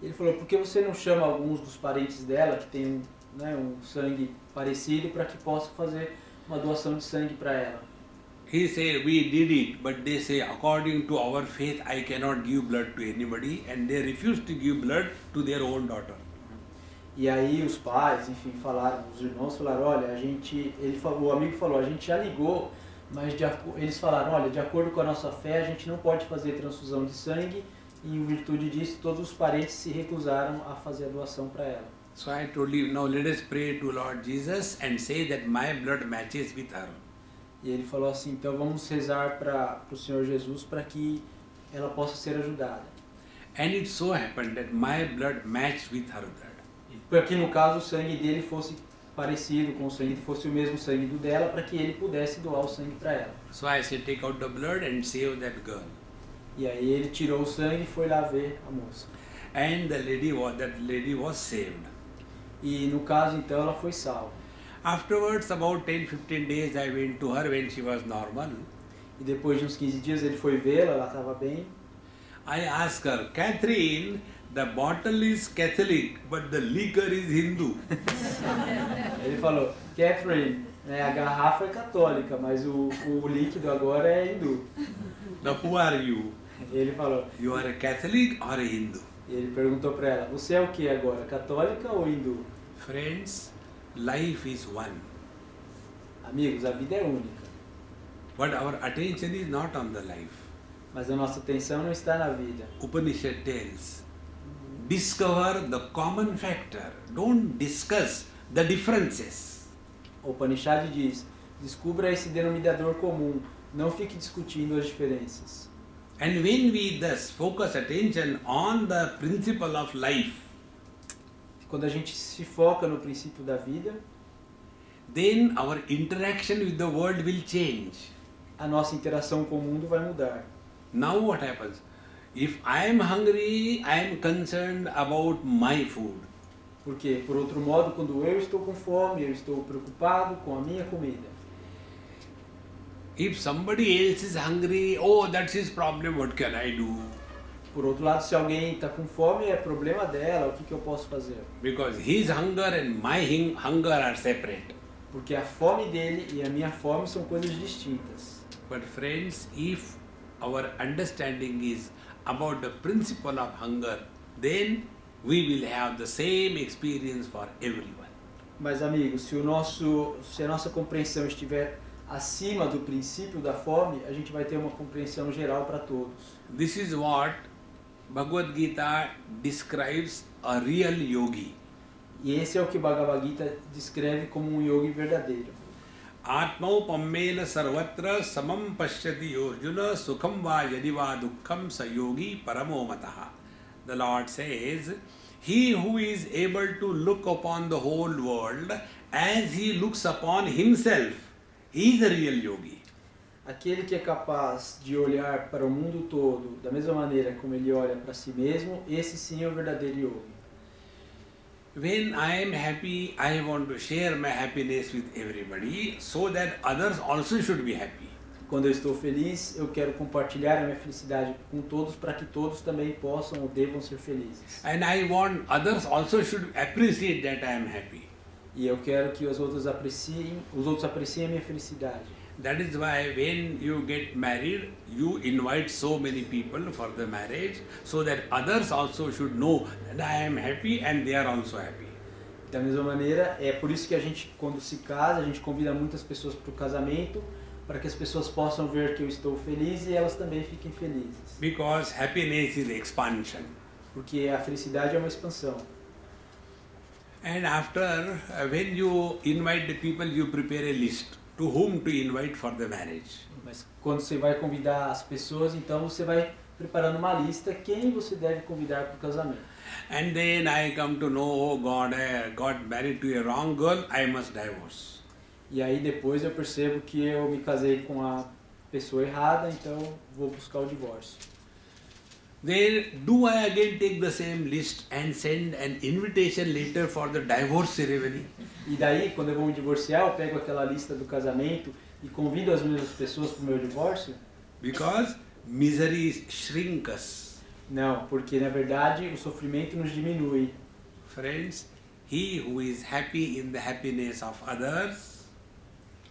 Speaker 2: Ele falou, por que você não chama alguns dos parentes dela que tem um sangue parecido para que possa fazer uma doação de sangue para ela?
Speaker 1: He said, we did it, but they say, according to our faith, I cannot give blood to anybody, and they refused to give blood to their own daughter.
Speaker 2: E aí os pais, enfim, os irmãos falaram, olha, o amigo falou, a gente já ligou, mas eles falaram, olha, de acordo com a nossa fé, a gente não pode fazer transfusão de sangue, e em virtude disso, todos os parentes se recusaram a fazer a doação para ela.
Speaker 1: So I told you, now let us pray to Lord Jesus and say that my blood matches with her.
Speaker 2: E ele falou assim, então vamos rezar para o Senhor Jesus para que ela possa ser ajudada.
Speaker 1: And it so happened that my blood matched with her blood.
Speaker 2: Para que no caso o sangue dele fosse parecido com o sangue, fosse o mesmo sangue do dela, para que ele pudesse doar o sangue para ela.
Speaker 1: So I said, take out the blood and save that girl.
Speaker 2: E aí ele tirou o sangue e foi lá ver a moça.
Speaker 1: And that lady was saved.
Speaker 2: E no caso então ela foi salva.
Speaker 1: Afterwards, about 10-15 days, I went to her when she was normal.
Speaker 2: E depois de uns 15 dias ele foi vê-la, ela estava bem.
Speaker 1: I asked her, Catherine, the bottle is Catholic, but the liquor is Hindu.
Speaker 2: Ele falou, Catherine, né, a garrafa é católica, mas o líquido agora é hindu.
Speaker 1: Now, who are you?
Speaker 2: Ele falou,
Speaker 1: You are a Catholic or a Hindu?
Speaker 2: e ele perguntou para ela, você é o que agora, católica ou hindu?
Speaker 1: Friends, life is one.
Speaker 2: Amigos, a vida é única,
Speaker 1: But our attention is not on the life.
Speaker 2: mas a nossa atenção não está na vida.
Speaker 1: Upanishad tells, discover the common factor. Don't discuss the differences.
Speaker 2: O Upanishad diz, descubra esse denominador comum, não fique discutindo as diferenças.
Speaker 1: And when we thus focus attention on the principle of life,
Speaker 2: Quando a gente se foca no princípio da vida,
Speaker 1: then our interaction with the world will change.
Speaker 2: a nossa interação com o mundo vai mudar.
Speaker 1: Now what happens? If I am hungry, I am concerned about my food.
Speaker 2: Porque, por outro modo, quando eu estou com fome, eu estou preocupado com a minha comida.
Speaker 1: If somebody else is hungry, oh, that's his problem, what can I do?
Speaker 2: Por outro lado, se alguém está com fome, é problema dela, o que eu posso fazer?
Speaker 1: Because his hunger and my hunger are separate.
Speaker 2: Porque a fome dele e a minha fome são coisas distintas.
Speaker 1: But friends, if our understanding is about the principle of hunger, then we will have the same experience for everyone.
Speaker 2: Mas, amigos, se a nossa compreensão estiver acima do princípio da fome, a gente vai ter uma compreensão geral para todos.
Speaker 1: This is what Bhagavad Gita describes a real yogi.
Speaker 2: E esse é o que o Bhagavad Gita descreve como um yogi verdadeiro.
Speaker 1: Atmaupamena sarvatra samam pashyati Arjuna sukham va yadi va dukkham sa yogi paramo mataha. The Lord says, he who is able to look upon the whole world as he looks upon himself, he is a real yogi.
Speaker 2: Aquele que é capaz de olhar para o mundo todo da mesma maneira como ele olha para si mesmo, esse sim é o verdadeiro yogi.
Speaker 1: When I am happy, I want to share my happiness with everybody so that others also should be happy.
Speaker 2: Quando eu estou feliz, eu quero compartilhar a minha felicidade com todos para que todos também possam ou devam ser felizes.
Speaker 1: And I want others also should appreciate that I am happy.
Speaker 2: E eu quero que os outros apreciem a minha felicidade.
Speaker 1: That is why when you get married, you invite so many people for the marriage so that others also should know that I am happy and they are also happy.
Speaker 2: Da mesma maneira, é por isso que a gente, quando se casa, a gente convida muitas pessoas para o casamento, para que as pessoas possam ver que eu estou feliz e elas também fiquem felizes.
Speaker 1: Because happiness is expansion.
Speaker 2: Porque a felicidade é uma expansão.
Speaker 1: And after, when you invite the people, you prepare a list to whom to invite for the marriage.
Speaker 2: Mas quando você vai convidar as pessoas, então você vai preparando uma lista quem você deve convidar para o casamento.
Speaker 1: And then I come to know, oh God, I got married to a wrong girl, I must divorce.
Speaker 2: E aí depois eu percebo que eu me casei com a pessoa errada, então vou buscar o divórcio.
Speaker 1: Then do I again take the same list and send an invitation letter for the divorce ceremony?
Speaker 2: E daí, quando eu vou me divorciar, eu pego aquela lista do casamento e convido as mesmas pessoas para o meu divórcio?
Speaker 1: Because misery shrinks us.
Speaker 2: Não, porque na verdade o sofrimento nos diminui.
Speaker 1: Friends, he who is happy in the happiness of others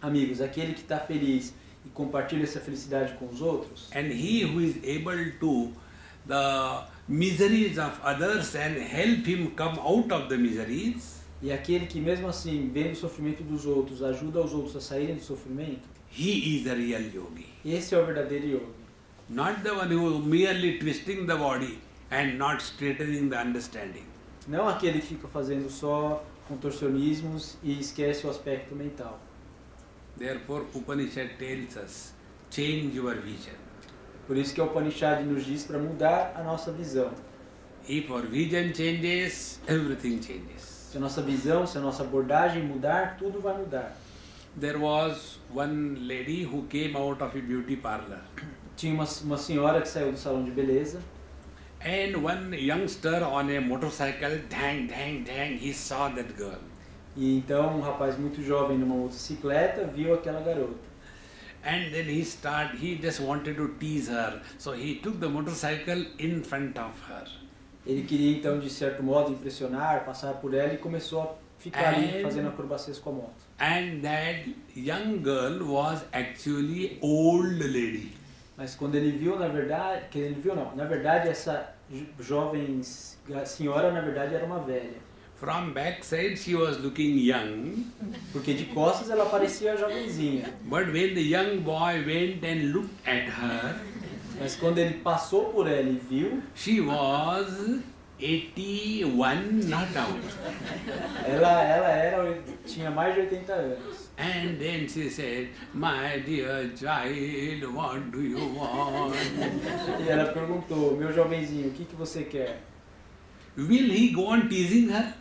Speaker 2: Amigos, aquele que está feliz e compartilha essa felicidade com os outros,
Speaker 1: and he who is able to the miseries of others and help him come out of the miseries,
Speaker 2: e aquele que mesmo assim, vendo o sofrimento dos outros, ajuda os outros a saírem do sofrimento,
Speaker 1: he is a real yogi.
Speaker 2: esse é o verdadeiro yogi.
Speaker 1: Not the one who is merely twisting the body and not straightening the understanding.
Speaker 2: Não aquele que fica fazendo só contorcionismos e esquece o aspecto mental.
Speaker 1: Therefore, Upanishad tells us, change your vision.
Speaker 2: Por isso que o Upanishad nos diz para mudar a nossa visão.
Speaker 1: If our vision changes, everything changes.
Speaker 2: Se a nossa visão, se a nossa abordagem mudar, tudo vai mudar.
Speaker 1: There was one lady who came out of a beauty parlor.
Speaker 2: Tinha uma senhora que saiu do salão de beleza
Speaker 1: And one youngster on a motorcycle, dang, dang, dang, he saw that girl.
Speaker 2: E então um rapaz muito jovem numa motocicleta viu aquela garota.
Speaker 1: And then he just wanted to tease her. So he took the motorcycle in front of her.
Speaker 2: Ele queria então de certo modo impressionar, passar por ela e começou a ficar ali fazendo acrobacias com a moto.
Speaker 1: And that young girl was actually old lady.
Speaker 2: Mas quando ele viu, na verdade essa jovem senhora na verdade era uma velha.
Speaker 1: From backside she was looking young.
Speaker 2: Porque de costas ela parecia jovenzinha.
Speaker 1: But when the young boy went and looked at her,
Speaker 2: mas quando ele passou por ela e viu,
Speaker 1: she was 81 not out.
Speaker 2: Ela tinha mais de 80 anos.
Speaker 1: And then she said, "My dear child, what do you want?"
Speaker 2: E ela perguntou, meu jovenzinho, o que você quer?
Speaker 1: Will he go on teasing her?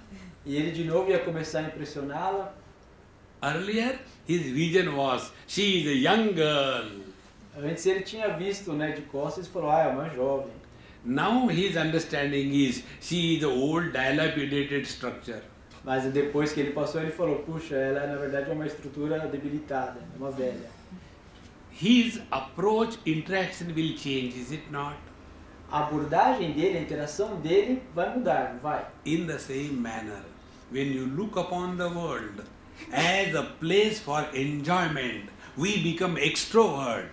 Speaker 2: E ele de novo ia começar a impressioná-la.
Speaker 1: Earlier, his vision was, she is a young girl.
Speaker 2: Antes ele tinha visto, de costas e falou, é uma jovem.
Speaker 1: Now his understanding is, she is an old dilapidated structure.
Speaker 2: Mas depois que ele passou, ele falou, puxa, ela na verdade é uma estrutura debilitada, é uma velha.
Speaker 1: His approach, interaction will change, is it not?
Speaker 2: A abordagem dele, a interação dele vai mudar, não vai?
Speaker 1: In the same manner, when you look upon the world as a place for enjoyment, we become extrovert.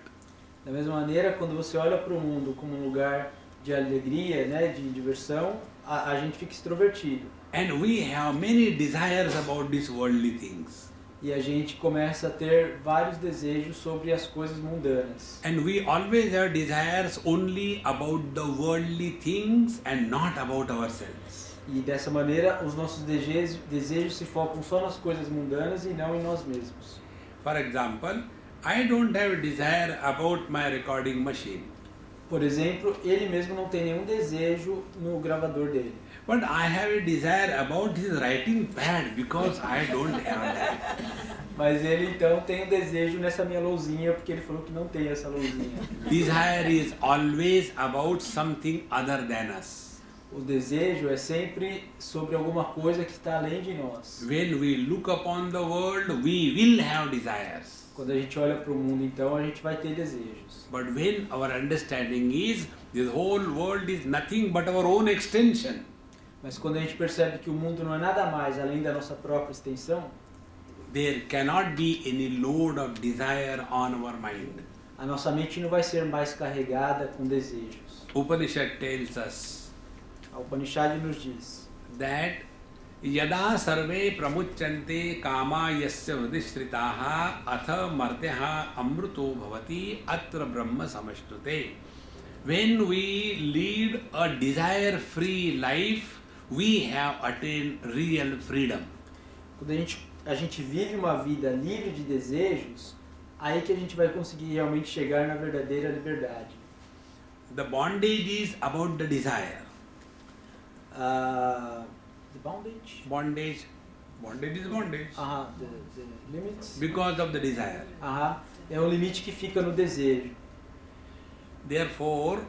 Speaker 2: Da mesma maneira, quando você olha para o mundo como um lugar de alegria, de diversão, a gente fica extrovertido.
Speaker 1: And we have many desires about these worldly things.
Speaker 2: E a gente começa a ter vários desejos sobre as coisas mundanas.
Speaker 1: And we always have desires only about the worldly things and not about ourselves.
Speaker 2: E dessa maneira, os nossos desejos se focam só nas coisas mundanas e não em nós mesmos.
Speaker 1: For example, I don't have a desire about my recording machine.
Speaker 2: Por exemplo, ele mesmo não tem nenhum desejo no gravador dele.
Speaker 1: But I have a desire about his writing pad because I don't have that.
Speaker 2: Mas ele então tem um desejo nessa minha lousinha porque ele falou que não tem essa lousinha.
Speaker 1: Desire is always about something other than us.
Speaker 2: O desejo é sempre sobre alguma coisa que está além de nós.
Speaker 1: When we look upon the world, we will have desires.
Speaker 2: Quando a gente olha para o mundo, então, a gente vai ter desejos.
Speaker 1: But when our understanding is, this whole world is nothing but our own extension.
Speaker 2: Mas quando a gente percebe que o mundo não é nada mais além da nossa própria extensão,
Speaker 1: there cannot be any load of desire on our mind.
Speaker 2: A nossa mente não vai ser mais carregada com desejos.
Speaker 1: Upanishad tells us.
Speaker 2: A Upanishad nos diz
Speaker 1: that yada sarve pramuchyante kama yasya vridishritaha atha martyaha amruto bhavati atra brahma samashnute. When we lead a desire-free life, we have attained real freedom.
Speaker 2: Quando a gente vive uma vida livre de desejos, aí que a gente vai conseguir realmente chegar na verdadeira liberdade.
Speaker 1: The bondage is about the desire.
Speaker 2: The bondage?
Speaker 1: Bondage is bondage.
Speaker 2: The limits?
Speaker 1: Because of the desire.
Speaker 2: É um limite que fica no desejo.
Speaker 1: Therefore,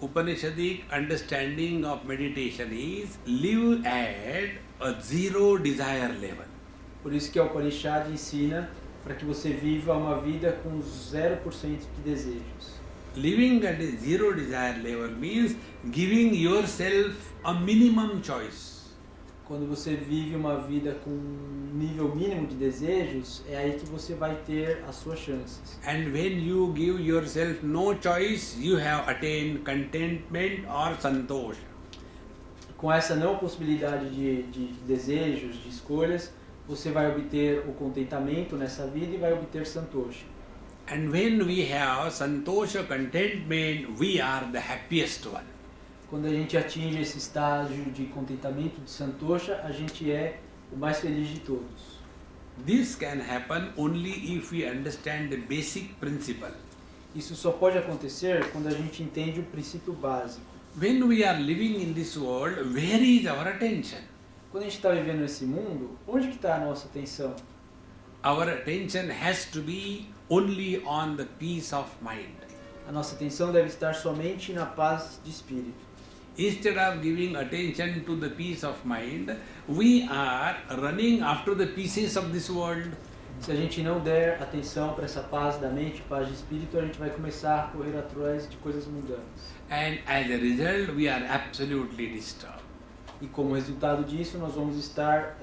Speaker 1: Upanishadic understanding of meditation is live at a zero desire level.
Speaker 2: Por isso que a Upanishad ensina para que você viva uma vida com 0% de desejos.
Speaker 1: Living at a zero desire level means giving yourself a minimum choice.
Speaker 2: Quando você vive uma vida com um nível mínimo de desejos, é aí que você vai ter as suas chances.
Speaker 1: And when you give yourself no choice, you have attained contentment or santosha.
Speaker 2: Com essa não possibilidade de desejos, de escolhas, você vai obter o contentamento nessa vida e vai obter santosha.
Speaker 1: And when we have santosha, contentment, we are the happiest one.
Speaker 2: Quando a gente atinge esse estágio de contentamento, de santosha, a gente é o mais feliz de todos.
Speaker 1: This can happen only if we understand the basic principle.
Speaker 2: Isso só pode acontecer quando a gente entende o princípio básico.
Speaker 1: When we are living in this world, where is our attention?
Speaker 2: Quando a gente está vivendo nesse mundo, onde que está a nossa atenção?
Speaker 1: Our attention has to be only on the peace of mind.
Speaker 2: A nossa atenção deve estar somente na paz de espírito.
Speaker 1: Instead of giving attention to the peace of mind, we are running after the pieces of this world.
Speaker 2: Se a gente não der atenção para essa paz da mente, paz de espírito, a gente vai começar a correr atrás de coisas mundanas.
Speaker 1: And as a result, we are absolutely disturbed.
Speaker 2: E como resultado disso, nós vamos estar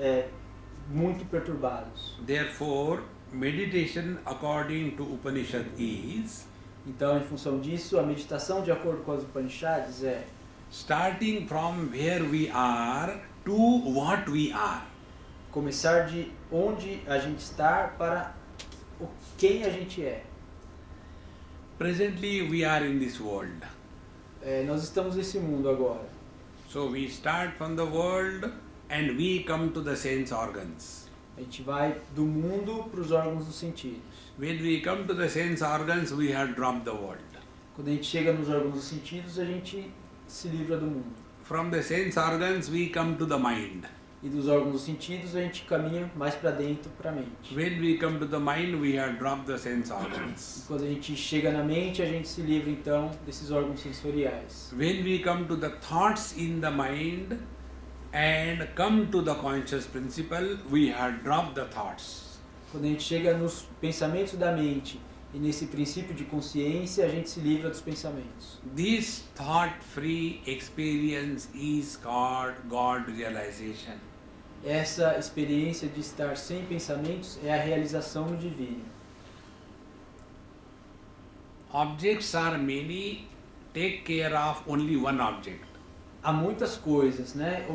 Speaker 2: muito perturbados.
Speaker 1: Therefore, meditation according to Upanishad is
Speaker 2: Então, em função disso, a meditação, de acordo com as Upanishads, é
Speaker 1: starting from where we are to what we are.
Speaker 2: começar de onde a gente está para quem a gente é.
Speaker 1: Presently, we are in this world.
Speaker 2: Nós estamos nesse mundo agora.
Speaker 1: So we start from the world and we come to the sense organs.
Speaker 2: A gente vai do mundo para os órgãos dos sentidos.
Speaker 1: When we come to the sense organs, we have dropped the world.
Speaker 2: Quando a gente chega nos órgãos dos sentidos, a gente se livra do mundo.
Speaker 1: From the sense organs, we come to the mind.
Speaker 2: E dos órgãos dos sentidos, a gente caminha mais para dentro, para a mente.
Speaker 1: When we come to the mind, we have dropped the sense organs.
Speaker 2: E quando a gente chega na mente, a gente se livra então desses órgãos sensoriais.
Speaker 1: When we come to the thoughts in the mind and come to the conscious principle, we have dropped the thoughts.
Speaker 2: Quando a gente chega nos pensamentos da mente e nesse princípio de consciência, a gente se livra dos pensamentos.
Speaker 1: This thought-free experience is called God realization.
Speaker 2: Essa experiência de estar sem pensamentos é a realização no divino.
Speaker 1: Objects are many, take care of only one object.
Speaker 2: Há muitas coisas, né?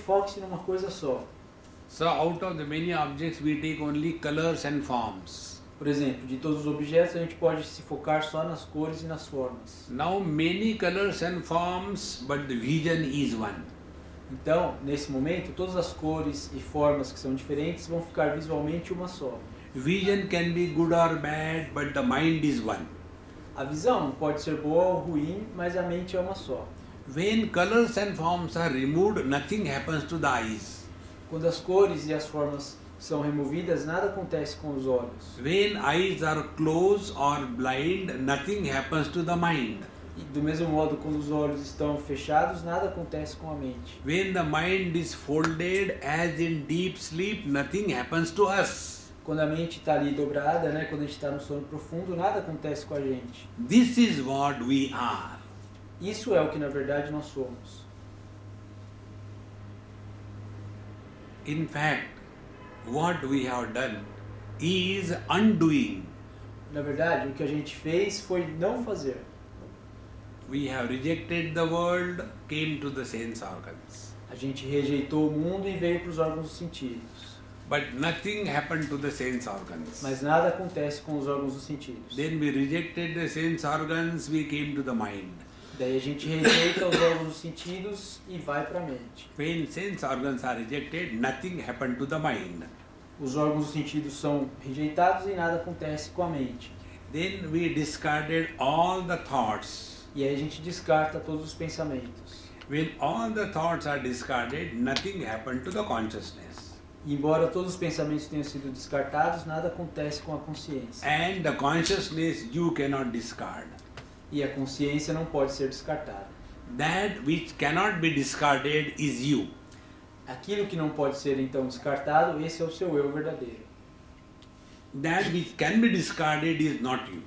Speaker 2: Foque-se numa coisa só.
Speaker 1: So out of the many objects we take only colors and forms.
Speaker 2: Por exemplo, de todos os objetos a gente pode se focar só nas cores e nas formas.
Speaker 1: Now many colors and forms, but the vision is one.
Speaker 2: Então, nesse momento, todas as cores e formas que são diferentes vão ficar visualmente uma só.
Speaker 1: Vision can be good or bad, but the mind is one.
Speaker 2: A visão pode ser boa ou ruim, mas a mente é uma só.
Speaker 1: When colors and forms are removed, nothing happens to the eyes.
Speaker 2: Quando as cores e as formas são removidas, nada acontece com os olhos.
Speaker 1: When eyes are closed or blind, nothing happens to the mind.
Speaker 2: E do mesmo modo, quando os olhos estão fechados, nada acontece com a mente.
Speaker 1: When the mind is folded as in deep sleep, nothing happens to us.
Speaker 2: Quando a mente está ali dobrada, né, quando a gente está no sono profundo, nada acontece com a gente.
Speaker 1: This is what we are.
Speaker 2: Isso é o que na verdade nós somos.
Speaker 1: In fact, what we have done is undoing.
Speaker 2: Na verdade, o que a gente fez foi não fazer.
Speaker 1: We have rejected the world, came to the sense organs.
Speaker 2: A gente rejeitou o mundo e veio para os órgãos dos sentidos.
Speaker 1: But nothing happened to the sense organs.
Speaker 2: Mas nada acontece com os órgãos dos sentidos.
Speaker 1: Then we rejected the sense organs, we came to the mind.
Speaker 2: Daí a gente rejeita os órgãos dos sentidos e vai para a mente.
Speaker 1: When sense organs are rejected, nothing happened to the mind.
Speaker 2: Os órgãos dos sentidos são rejeitados e nada acontece com a mente.
Speaker 1: Then we discarded all the thoughts.
Speaker 2: E aí a gente descarta todos os pensamentos.
Speaker 1: When all the thoughts are discarded, nothing happened to the consciousness.
Speaker 2: E embora todos os pensamentos tenham sido descartados, nada acontece com a consciência.
Speaker 1: And the consciousness you cannot discard.
Speaker 2: E a consciência não pode ser descartada.
Speaker 1: That which cannot be discarded is you.
Speaker 2: Aquilo que não pode ser então descartado, esse é o seu eu verdadeiro.
Speaker 1: That which can be discarded is not you.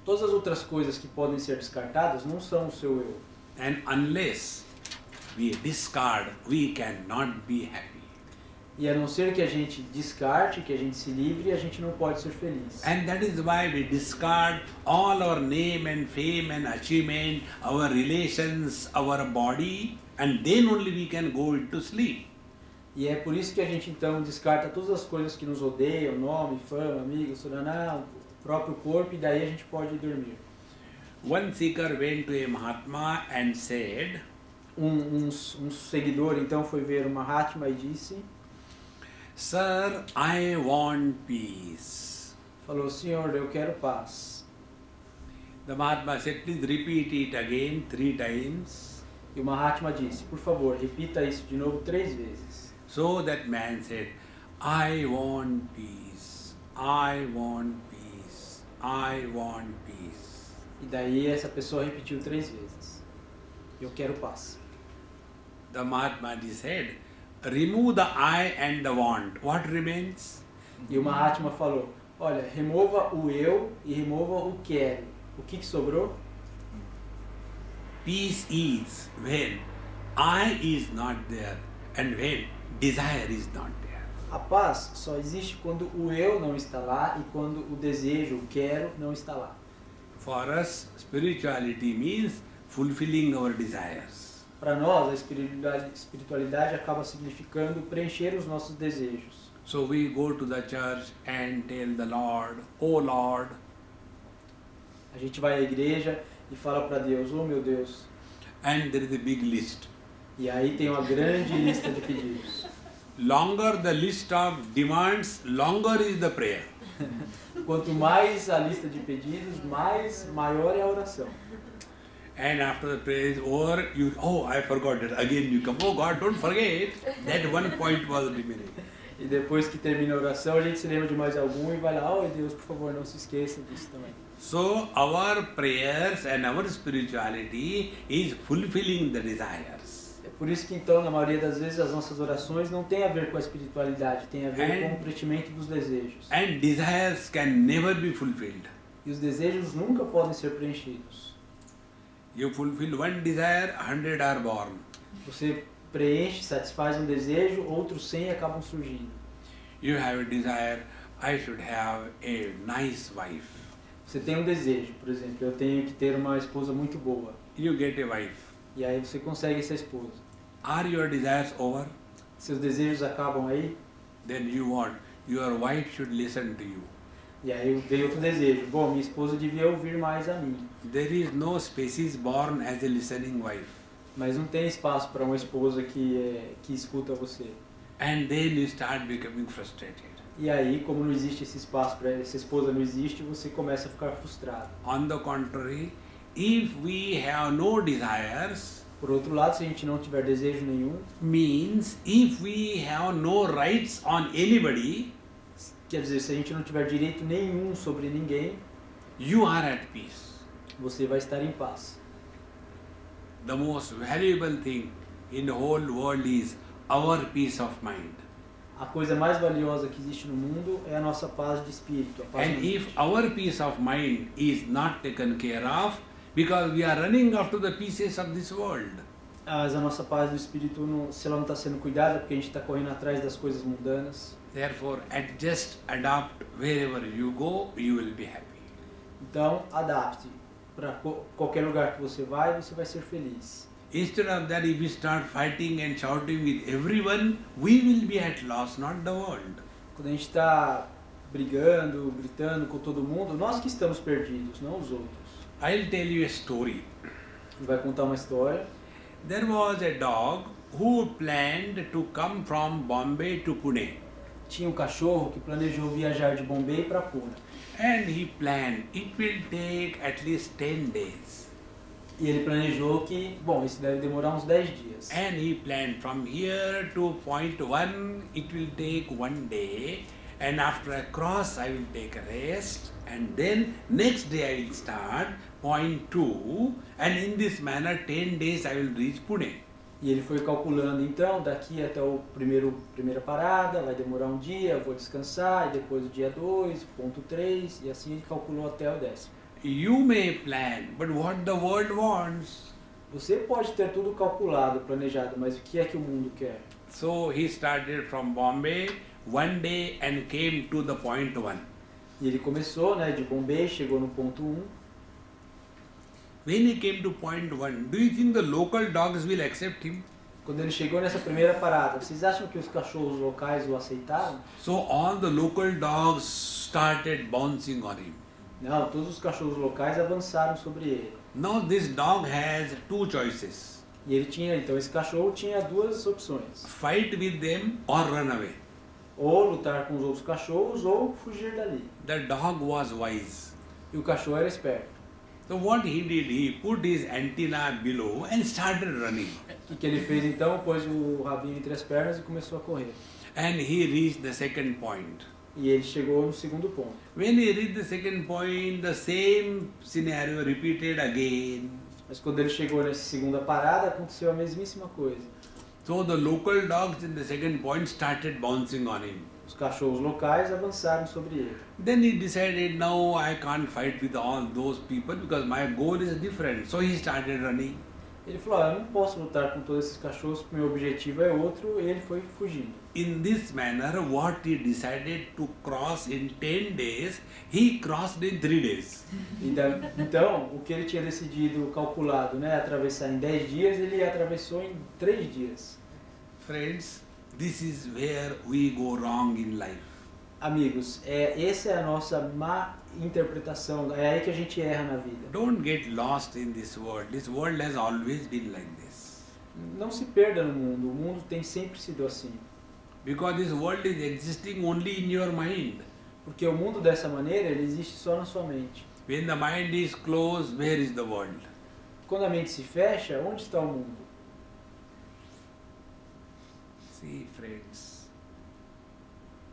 Speaker 2: Todas as outras coisas que podem ser descartadas não são o seu eu.
Speaker 1: And unless we discard, we cannot be happy.
Speaker 2: E a não ser que a gente descarte, que a gente se livre, a gente não pode ser feliz.
Speaker 1: And that is why we discard all our name and fame and achievement, our relations, our body, and then only we can go into sleep.
Speaker 2: E é por isso que a gente então descarta todas as coisas que nos odeiam, nome, fama, amigos, suraná, o próprio corpo, e daí a gente pode dormir.
Speaker 1: One seeker went to a Mahatma and said,
Speaker 2: Um seguidor então foi ver o Mahatma e disse:
Speaker 1: Sir, I want peace.
Speaker 2: falou, Senhor, eu quero paz.
Speaker 1: The Mahatma said, please repeat it again 3 times.
Speaker 2: E o Mahatma disse, por favor, repita isso de novo 3 vezes.
Speaker 1: So that man said, I want peace, I want peace, I want peace.
Speaker 2: E daí essa pessoa repetiu 3 vezes. Eu quero paz.
Speaker 1: the Mahatma Ji said, remove the I and the want. What remains?
Speaker 2: E o Mahatma falou, olha, remova o eu e remova o quero. O que sobrou?
Speaker 1: Peace is when I is not there and when desire is not there.
Speaker 2: A paz só existe quando o eu não está lá e quando o desejo, o quero, não está lá.
Speaker 1: For us, spirituality means fulfilling our desires.
Speaker 2: Para nós, a espiritualidade acaba significando preencher os nossos desejos.
Speaker 1: So we go to the church and tell the Lord, oh Lord.
Speaker 2: A gente vai à igreja e fala para Deus, oh meu Deus.
Speaker 1: And there is a big list.
Speaker 2: E aí tem uma grande lista de pedidos.
Speaker 1: Longer the list of demands, longer is the prayer.
Speaker 2: Quanto mais a lista de pedidos, maior é a oração.
Speaker 1: And after the prayer is over, you, oh, I forgot it. Again you come, oh God, don't forget. That one point was remaining.
Speaker 2: E depois que termina a oração, a gente se lembra de mais algum e vai lá, oh Deus, por favor, não se esqueça disso também.
Speaker 1: So our prayers and our spirituality is fulfilling the desires.
Speaker 2: É por isso que então, na maioria das vezes, as nossas orações não tem a ver com a espiritualidade, tem a ver com o preenchimento dos desejos.
Speaker 1: And desires can never be fulfilled.
Speaker 2: E os desejos nunca podem ser preenchidos.
Speaker 1: You fulfill one desire, 100 are born.
Speaker 2: Você preenche, satisfaz um desejo, outros 100 acabam surgindo.
Speaker 1: You have a desire, I should have a nice wife.
Speaker 2: Você tem um desejo, por exemplo, eu tenho que ter uma esposa muito boa.
Speaker 1: You get a wife.
Speaker 2: E aí você consegue essa esposa.
Speaker 1: Are your desires over?
Speaker 2: Seus desejos acabam aí?
Speaker 1: Then you want, your wife should listen to you.
Speaker 2: E aí veio outro desejo. Bom, minha esposa devia ouvir mais a mim.
Speaker 1: There is no species born as a listening wife.
Speaker 2: Mas não tem espaço para uma esposa que escuta você.
Speaker 1: And then you start becoming frustrated.
Speaker 2: E aí, como não existe esse espaço para essa esposa não existe, você começa a ficar frustrado.
Speaker 1: On the contrary, if we have no desires,
Speaker 2: Por outro lado, se a gente não tiver desejo nenhum,
Speaker 1: means if we have no rights on anybody,
Speaker 2: quer dizer, se a gente não tiver direito nenhum sobre ninguém,
Speaker 1: you are at peace.
Speaker 2: você vai estar em paz.
Speaker 1: The most valuable thing in the whole world is our peace of mind.
Speaker 2: A coisa mais valiosa que existe no mundo é a nossa paz de espírito. A paz
Speaker 1: And
Speaker 2: na mente.
Speaker 1: if our peace of mind is not taken care of, because we are running after the pieces of this world,
Speaker 2: Mas a nossa paz do espírito, se ela não está sendo cuidada, porque a gente está correndo atrás das coisas mundanas.
Speaker 1: therefore adjust, adapt, wherever you go, you will be happy.
Speaker 2: Então, adapte. Para qualquer lugar que você vai ser feliz.
Speaker 1: Instead of that, if we start fighting and shouting with everyone, we will be at loss, not the world.
Speaker 2: Quando a gente está brigando, gritando com todo mundo, nós que estamos perdidos, não os outros.
Speaker 1: I'll tell you a story.
Speaker 2: Ele vai contar uma história.
Speaker 1: There was a dog who planned to come from Bombay to Pune.
Speaker 2: Tinha um cachorro que planejou viajar de Bombay para Pune.
Speaker 1: And he planned, it will take at least 10 days.
Speaker 2: E ele planejou que, bom, isso deve demorar uns 10 dias.
Speaker 1: And he planned from here to point 1, it will take 1 day. And after I cross, I will take a rest. And then next day I will start point 2. And in this manner, 10 days I will reach Pune.
Speaker 2: E ele foi calculando, então, daqui até o primeira parada, vai demorar um dia, eu vou descansar, e depois o dia 2, ponto 3, e assim ele calculou até o 10º.
Speaker 1: You may plan, but what the world wants.
Speaker 2: Você pode ter tudo calculado, planejado, mas o que é que o mundo quer?
Speaker 1: So he started from Bombay 1 day and came to the point 1.
Speaker 2: E ele começou, né, de Bombay, chegou no ponto 1.
Speaker 1: When he came to point 1, do you think the local dogs will accept him?
Speaker 2: Quando ele chegou nessa primeira parada, vocês acham que os cachorros locais o aceitaram?
Speaker 1: So all the local dogs started bouncing on him.
Speaker 2: Não, todos os cachorros locais avançaram sobre ele.
Speaker 1: Now this dog has 2 choices.
Speaker 2: E ele tinha, então esse cachorro tinha duas opções.
Speaker 1: Fight with them or run away.
Speaker 2: Ou lutar com os outros cachorros ou fugir dali.
Speaker 1: The dog was wise.
Speaker 2: E o cachorro era esperto.
Speaker 1: So what he did, he put his antenna below and started running.
Speaker 2: O que ele fez então? Pôs o rabinho entre as pernas e começou a correr.
Speaker 1: And he reached the second point.
Speaker 2: E ele chegou no segundo ponto.
Speaker 1: When he reached the second point, the same scenario repeated again.
Speaker 2: Mas quando ele chegou nessa segunda parada, aconteceu a mesmíssima coisa.
Speaker 1: So the local dogs in the second point started bouncing on him.
Speaker 2: Os cachorros locais avançaram sobre ele.
Speaker 1: Then he decided, no, I can't fight with all those people because my goal is different. So he started running.
Speaker 2: Ele falou, eu não posso lutar com todos esses cachorros porque meu objetivo é outro, e ele foi fugindo.
Speaker 1: In this manner, what he decided to cross in 10 days, he crossed in 3 days.
Speaker 2: Então, o que ele tinha decidido, calculado, né, atravessar em 10 dias, ele atravessou em 3 dias.
Speaker 1: Friends, this is where we go wrong in life.
Speaker 2: Amigos, essa é a nossa má interpretação, é aí que a gente erra na vida.
Speaker 1: Don't get lost in this world. This world has always been like this.
Speaker 2: Não se perda no mundo, o mundo tem sempre sido assim.
Speaker 1: Because this world is existing only in your mind.
Speaker 2: Porque o mundo dessa maneira, ele existe só na sua mente.
Speaker 1: When the mind is closed, where is the world?
Speaker 2: Quando a mente se fecha, onde está o mundo?
Speaker 1: See, friends,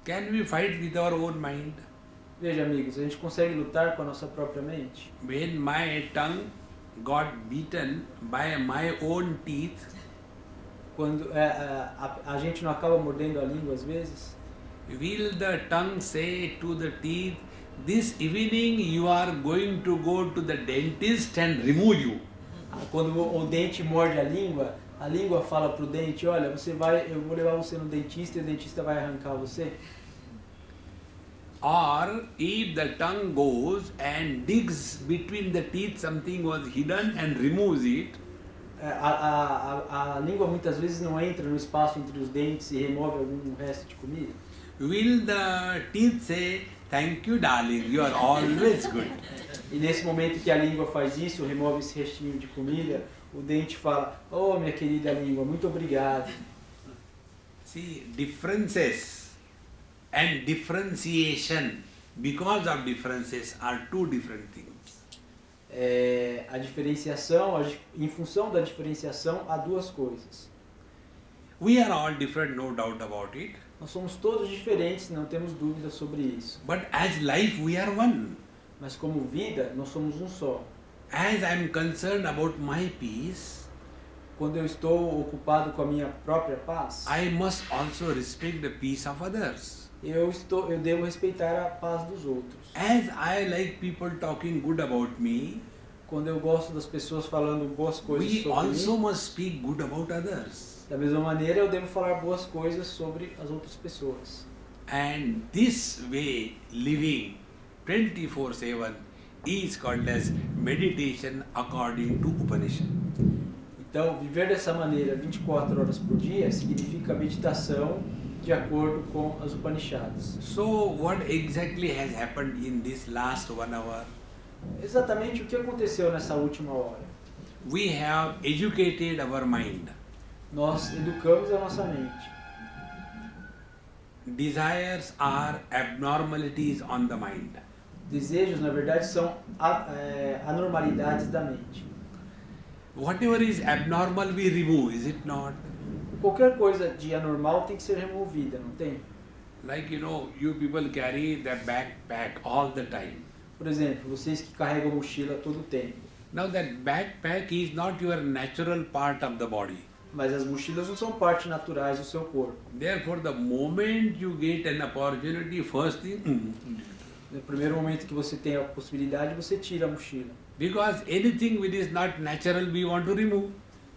Speaker 1: can we fight with our own mind?
Speaker 2: Veja, amigos, a gente consegue lutar com a nossa própria mente?
Speaker 1: When my tongue got beaten by my own teeth,
Speaker 2: Quando a gente não acaba mordendo a língua às vezes?
Speaker 1: will the tongue say to the teeth, this evening you are going to go to the dentist and remove you?
Speaker 2: Quando o dente morde a língua fala pro dente, olha, eu vou levar você no dentista e o dentista vai arrancar você.
Speaker 1: Or if the tongue goes and digs between the teeth, something was hidden and removes it,
Speaker 2: A língua muitas vezes não entra no espaço entre os dentes e remove algum resto de comida.
Speaker 1: will the teeth say, thank you darling, you are always good?
Speaker 2: E nesse momento que a língua faz isso, remove esse restinho de comida, o dente fala, oh minha querida língua, muito obrigado.
Speaker 1: See, differences and differentiation, because of differences, are two different things.
Speaker 2: A diferenciação, em função da diferenciação, há duas coisas.
Speaker 1: We are all different, no doubt about it.
Speaker 2: Nós somos todos diferentes, não temos dúvida sobre isso.
Speaker 1: But as life, we are one.
Speaker 2: Mas como vida, nós somos um só.
Speaker 1: As I am concerned about my peace,
Speaker 2: Quando eu estou ocupado com a minha própria paz,
Speaker 1: I must also respect the peace of others.
Speaker 2: eu devo respeitar a paz dos outros.
Speaker 1: As I like people talking good about me,
Speaker 2: Quando eu gosto das pessoas falando boas coisas
Speaker 1: we
Speaker 2: sobre
Speaker 1: also
Speaker 2: mim,
Speaker 1: must speak good about others.
Speaker 2: da mesma maneira eu devo falar boas coisas sobre as outras pessoas.
Speaker 1: And this way, living 24/7 is called as meditation according to Upanishad.
Speaker 2: Então, viver dessa maneira 24 horas por dia significa meditação de acordo com as Upanishads.
Speaker 1: So, what exactly has happened in this last 1 hour?
Speaker 2: Exatamente o que aconteceu nessa última hora.
Speaker 1: We have educated our mind.
Speaker 2: Nós educamos a nossa mente.
Speaker 1: Desires are abnormalities on the mind.
Speaker 2: Desejos, na verdade, são anormalidades da mente.
Speaker 1: Whatever is abnormal, we remove, is it not?
Speaker 2: Qualquer coisa de anormal tem que ser removida, não tem?
Speaker 1: Like, you people carry the backpack all the time.
Speaker 2: Por exemplo, vocês que carregam mochila todo o tempo.
Speaker 1: Now that backpack is not your natural part of the body.
Speaker 2: Mas as mochilas não são partes naturais do seu corpo.
Speaker 1: Therefore, the moment you get an opportunity, first thing,
Speaker 2: No primeiro momento que você tem a possibilidade, você tira a mochila.
Speaker 1: because anything which is not natural, we want to remove.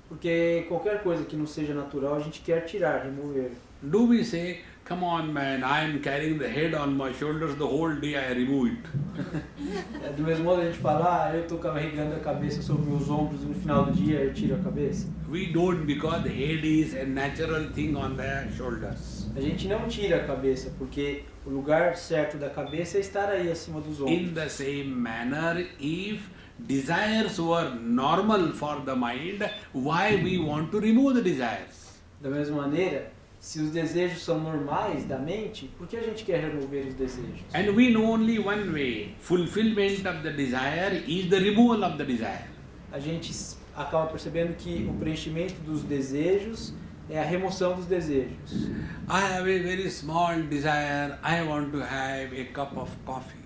Speaker 2: Porque qualquer coisa que não seja natural, a gente quer tirar, remover.
Speaker 1: Do we say, come on man, I am carrying the head on my shoulders the whole day, I remove it.
Speaker 2: Do mesmo modo a gente fala, eu estou carregando a cabeça sobre meus ombros e no final do dia eu tiro a cabeça.
Speaker 1: We don't, because the head is a natural thing on the shoulders.
Speaker 2: A gente não tira a cabeça, porque o lugar certo da cabeça é estar aí acima dos
Speaker 1: In
Speaker 2: ombros.
Speaker 1: the same manner, if desires were normal for the mind, why we want to remove the desires?
Speaker 2: Da mesma maneira, se os desejos são normais da mente, por que a gente quer remover os desejos?
Speaker 1: And we know only one way. Fulfillment of the desire is the removal of the desire.
Speaker 2: A gente acaba percebendo que o preenchimento dos desejos é a remoção dos desejos.
Speaker 1: I have a very small desire. I want to have a cup of coffee.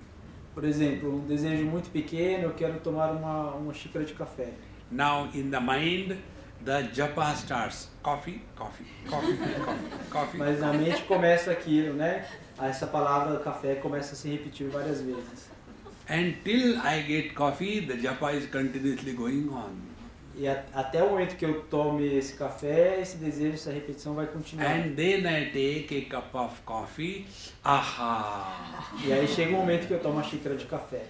Speaker 2: Por exemplo, um desejo muito pequeno, eu quero tomar uma xícara de café.
Speaker 1: Now in the mind, the japa starts. Coffee, coffee, coffee, coffee, coffee.
Speaker 2: Mas na mente começa aquilo, né? Essa palavra café começa a se repetir várias vezes.
Speaker 1: Until I get coffee, the japa is continuously going on.
Speaker 2: E até o momento que eu tome esse café, esse desejo, essa repetição vai continuar.
Speaker 1: And then I take a cup of coffee. Aha!
Speaker 2: E aí chega um momento que eu tomo uma xícara de café.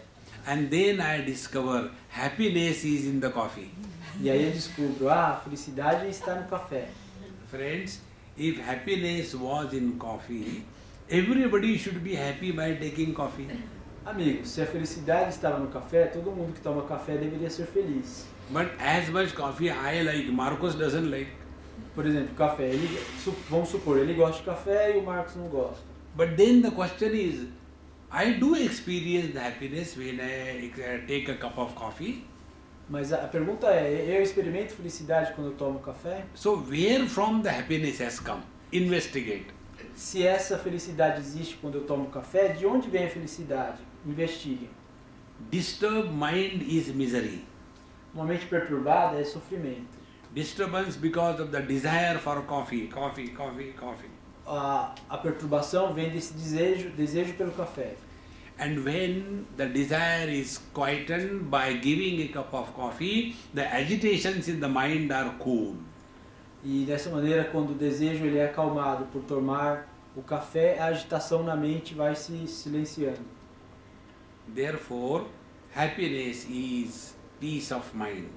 Speaker 1: And then I discover happiness is in the coffee.
Speaker 2: E aí eu descubro, a felicidade está no café.
Speaker 1: Friends, if happiness was in coffee, everybody should be happy by taking coffee.
Speaker 2: Amigos, se a felicidade estava no café, todo mundo que toma café deveria ser feliz.
Speaker 1: But as much coffee I like, Marcos doesn't like.
Speaker 2: Por exemplo, café, vamos supor, ele gosta de café e o Marcos não gosta.
Speaker 1: But then the question is, I do experience the happiness when I take a cup of coffee.
Speaker 2: Mas a pergunta é, eu experimento felicidade quando eu tomo café?
Speaker 1: So where from the happiness has come? Investigate.
Speaker 2: Se essa felicidade existe quando eu tomo café, de onde vem a felicidade? Investiguem.
Speaker 1: Disturbed mind is misery.
Speaker 2: Uma mente perturbada é sofrimento.
Speaker 1: Disturbance because of the desire for coffee, coffee, coffee, coffee.
Speaker 2: A perturbação vem desse desejo pelo café.
Speaker 1: And when the desire is quietened by giving a cup of coffee, the agitations in the mind are cool.
Speaker 2: E dessa maneira, quando o desejo ele é acalmado por tomar o café, a agitação na mente vai se silenciando.
Speaker 1: Therefore, happiness is peace of mind.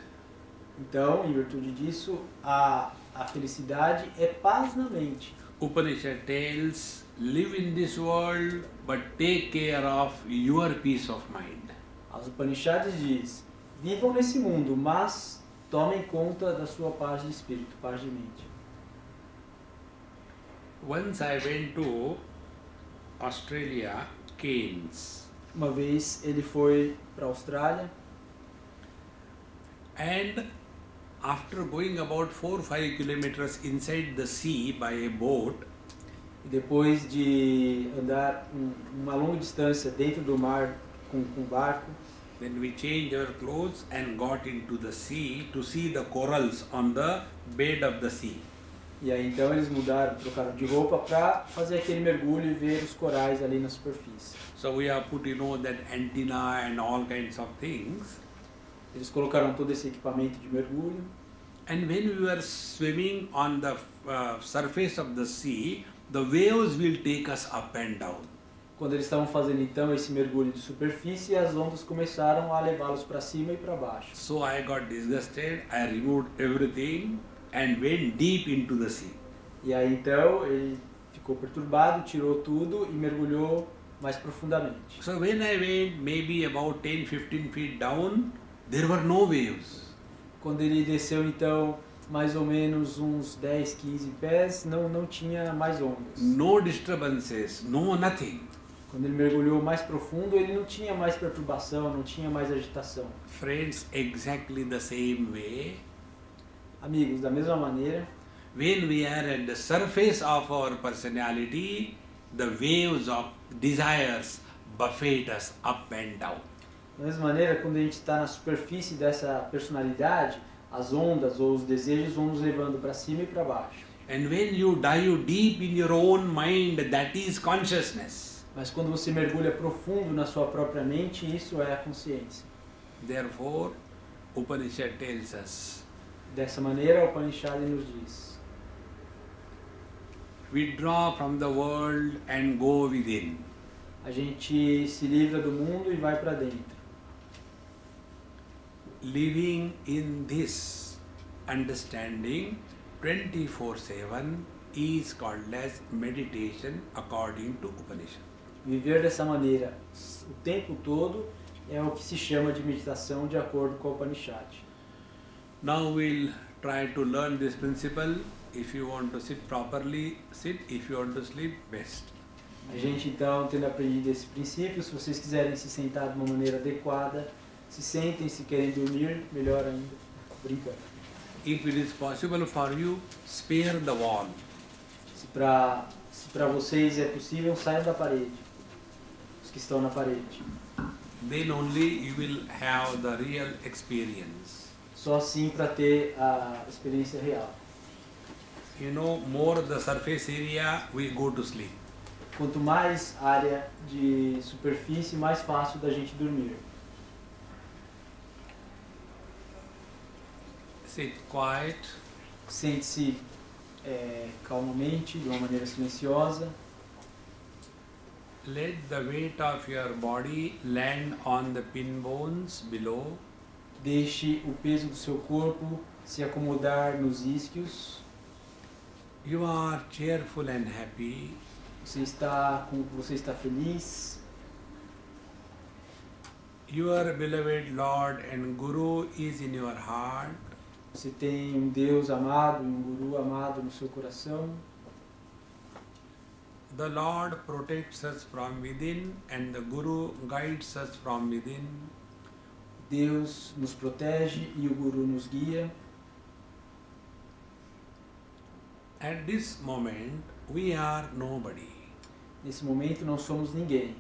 Speaker 2: Então, em virtude disso, a felicidade é paz na mente.
Speaker 1: Upanishad tells, live in this world, but take care of your peace of mind.
Speaker 2: As Upanishads diz, vivam nesse mundo, mas tomem conta da sua paz de espírito, paz de mente.
Speaker 1: Once I went to Australia, Cairns,
Speaker 2: Uma vez ele foi para a Austrália
Speaker 1: and after going about 4 or 5 kilometers inside the sea by a boat,
Speaker 2: e depois de andar uma longa distância dentro do mar com barco,
Speaker 1: then we changed our clothes and got into the sea to see the corals on the bed of the sea.
Speaker 2: e aí então eles trocaram de roupa para fazer aquele mergulho e ver os corais ali na superfície.
Speaker 1: So we have put, that antenna and all kinds of things.
Speaker 2: Eles colocaram todo esse equipamento de mergulho.
Speaker 1: And when we were swimming on the surface of the sea, the waves will take us up and down.
Speaker 2: Quando eles estavam fazendo então esse mergulho de superfície, as ondas começaram a levá-los para cima e para baixo.
Speaker 1: So I got disgusted, I removed everything and went deep into the sea.
Speaker 2: E aí então ele ficou perturbado, tirou tudo e mergulhou mais profundamente.
Speaker 1: So when I went maybe about 10-15 feet down, there were no waves.
Speaker 2: Quando ele desceu então mais ou menos uns 10, 15 pés, não tinha mais ondas.
Speaker 1: No disturbances, no nothing.
Speaker 2: Quando ele mergulhou mais profundo, ele não tinha mais perturbação, não tinha mais agitação.
Speaker 1: Friends, exactly the same way.
Speaker 2: Amigos, da mesma maneira,
Speaker 1: When we are at the surface of our personality, the waves of desires buffet us up and down.
Speaker 2: da mesma maneira, quando a gente está na superfície dessa personalidade, as ondas ou os desejos vão nos levando para cima e para baixo.
Speaker 1: And when you dive deep in your own mind, that is consciousness.
Speaker 2: Mas quando você mergulha profundo na sua própria mente, isso é a consciência.
Speaker 1: Therefore, Upanishad tells us,
Speaker 2: Dessa maneira, o Upanishad nos diz:
Speaker 1: withdraw from the world and go within.
Speaker 2: a gente se livra do mundo e vai para dentro.
Speaker 1: Living in this understanding 24/7 is called as meditation according to Upanishad.
Speaker 2: Viver dessa maneira o tempo todo é o que se chama de meditação de acordo com o Upanishad.
Speaker 1: Now we'll try to learn this principle. If you want to sit properly, sit. If you want to sleep, best.
Speaker 2: A gente então, tendo aprendido esse princípio, se vocês quiserem se sentar de uma maneira adequada, se sentem, se querem dormir, melhor ainda, brincando.
Speaker 1: If it is possible for you, spare the wall.
Speaker 2: Se para vocês é possível, saiam da parede, os que estão na parede.
Speaker 1: Then only you will have the real experience.
Speaker 2: Só assim para ter a experiência real.
Speaker 1: You know, more the surface area, we go to sleep.
Speaker 2: Quanto mais área de superfície, mais fácil da gente dormir.
Speaker 1: Sit quiet,
Speaker 2: Sente-se calmamente, de uma maneira silenciosa.
Speaker 1: let the weight of your body land on the pin bones below.
Speaker 2: Deixe o peso do seu corpo se acomodar nos isquios.
Speaker 1: You are cheerful and happy.
Speaker 2: Você está feliz.
Speaker 1: Your beloved Lord and Guru is in your heart.
Speaker 2: Você tem um Deus amado e um Guru amado no seu coração.
Speaker 1: The Lord protects us from within and the Guru guides us from within.
Speaker 2: Deus nos protege e o Guru nos guia.
Speaker 1: At this moment, we are nobody.
Speaker 2: Nesse momento não somos ninguém.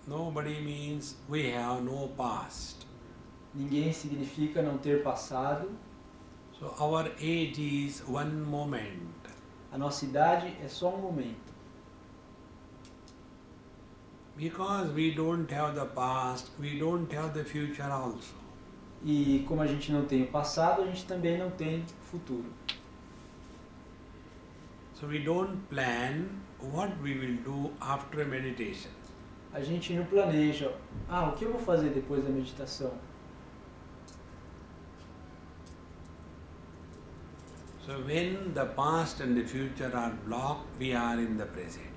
Speaker 1: Nobody means we have no past.
Speaker 2: Ninguém significa não ter passado.
Speaker 1: So our age is one moment.
Speaker 2: A nossa idade é só um momento.
Speaker 1: Because we don't have the past, we don't have the future also.
Speaker 2: E como a gente não tem o passado, a gente também não tem futuro.
Speaker 1: So we don't plan what we will do after meditation.
Speaker 2: A gente não planeja, o que eu vou fazer depois da meditação?
Speaker 1: So when the past and the future are blocked, we are in the present.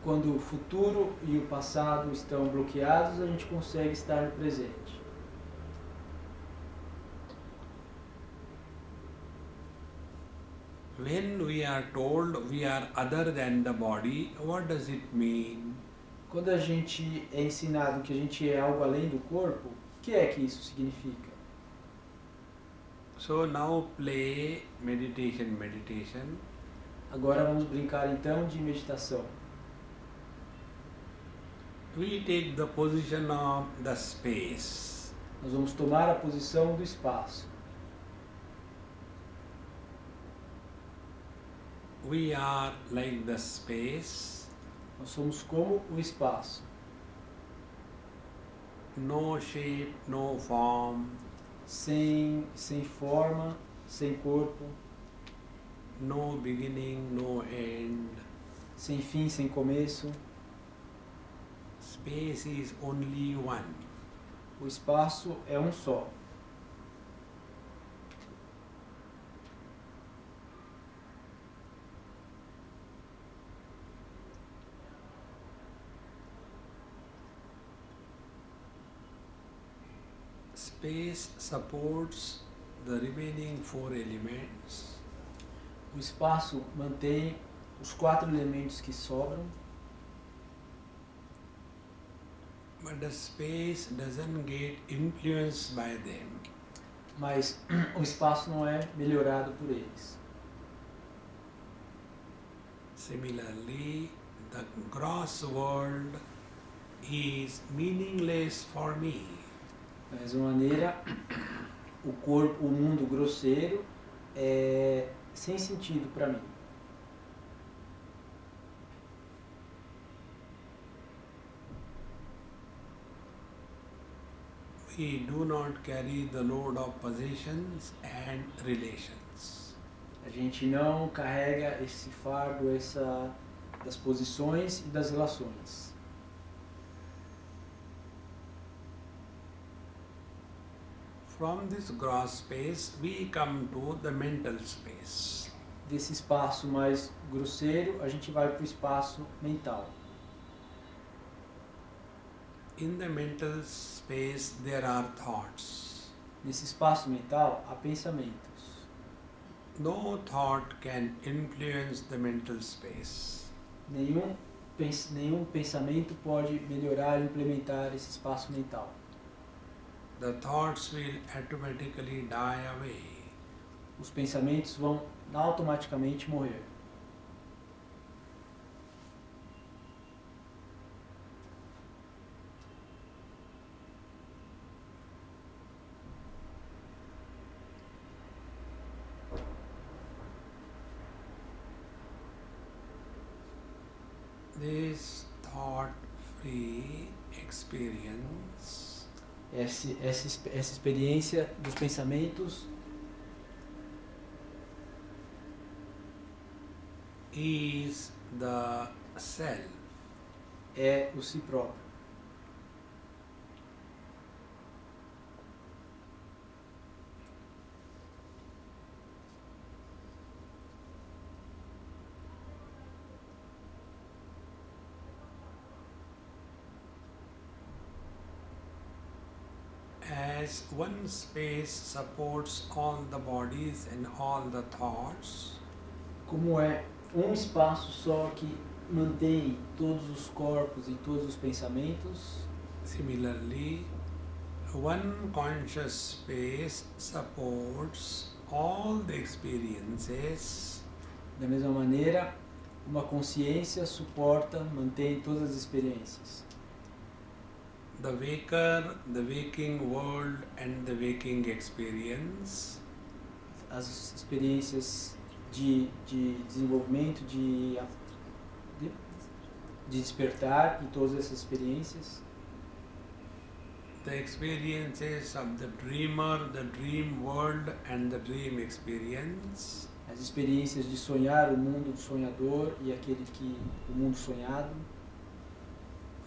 Speaker 2: Quando o futuro e o passado estão bloqueados, a gente consegue estar no presente.
Speaker 1: When we are told we are other than the body, what does it mean?
Speaker 2: Quando a gente é ensinado que a gente é algo além do corpo, o que é que isso significa?
Speaker 1: So now play meditation.
Speaker 2: Agora vamos brincar então de meditação.
Speaker 1: We take the position of the space.
Speaker 2: Nós vamos tomar a posição do espaço.
Speaker 1: We are like the space.
Speaker 2: Nós somos como o espaço.
Speaker 1: No shape, no form.
Speaker 2: Sem forma, sem corpo.
Speaker 1: No beginning, no end.
Speaker 2: Sem fim, sem começo.
Speaker 1: Space is only one.
Speaker 2: O espaço é um só.
Speaker 1: Space supports the remaining four elements.
Speaker 2: O espaço mantém os 4 elementos que sobram.
Speaker 1: But the space doesn't get influenced by them.
Speaker 2: Mas o espaço não é melhorado por eles.
Speaker 1: Similarly, the gross world is meaningless for me.
Speaker 2: Da mesma maneira, o mundo grosseiro é sem sentido para mim.
Speaker 1: We do not carry the load of possessions and relations.
Speaker 2: A gente não carrega esse fardo, das posições e das relações.
Speaker 1: From this gross space, we come to the mental space.
Speaker 2: Desse espaço mais grosseiro, a gente vai para o espaço mental.
Speaker 1: In the mental space, there are thoughts.
Speaker 2: Nesse espaço mental, há pensamentos.
Speaker 1: No thought can influence the mental space.
Speaker 2: Nenhum pensamento pode melhorar e implementar esse espaço mental.
Speaker 1: The thoughts will automatically die away.
Speaker 2: Os pensamentos vão automaticamente morrer.
Speaker 1: This thought-free experience
Speaker 2: essa experiência dos pensamentos
Speaker 1: is the self.
Speaker 2: é o si próprio.
Speaker 1: As one space supports all the bodies and all the thoughts,
Speaker 2: Como é um espaço só que mantém todos os corpos e todos os pensamentos,
Speaker 1: similarly, one conscious space supports all the experiences
Speaker 2: da mesma maneira, uma consciência suporta, mantém todas as experiências.
Speaker 1: the waker, the waking world, and the waking experience,
Speaker 2: As experiências de desenvolvimento, de despertar e todas essas experiências.
Speaker 1: the experiences of the dreamer, the dream world, and the dream experience,
Speaker 2: As experiências de sonhar o mundo do sonhador e o mundo sonhado.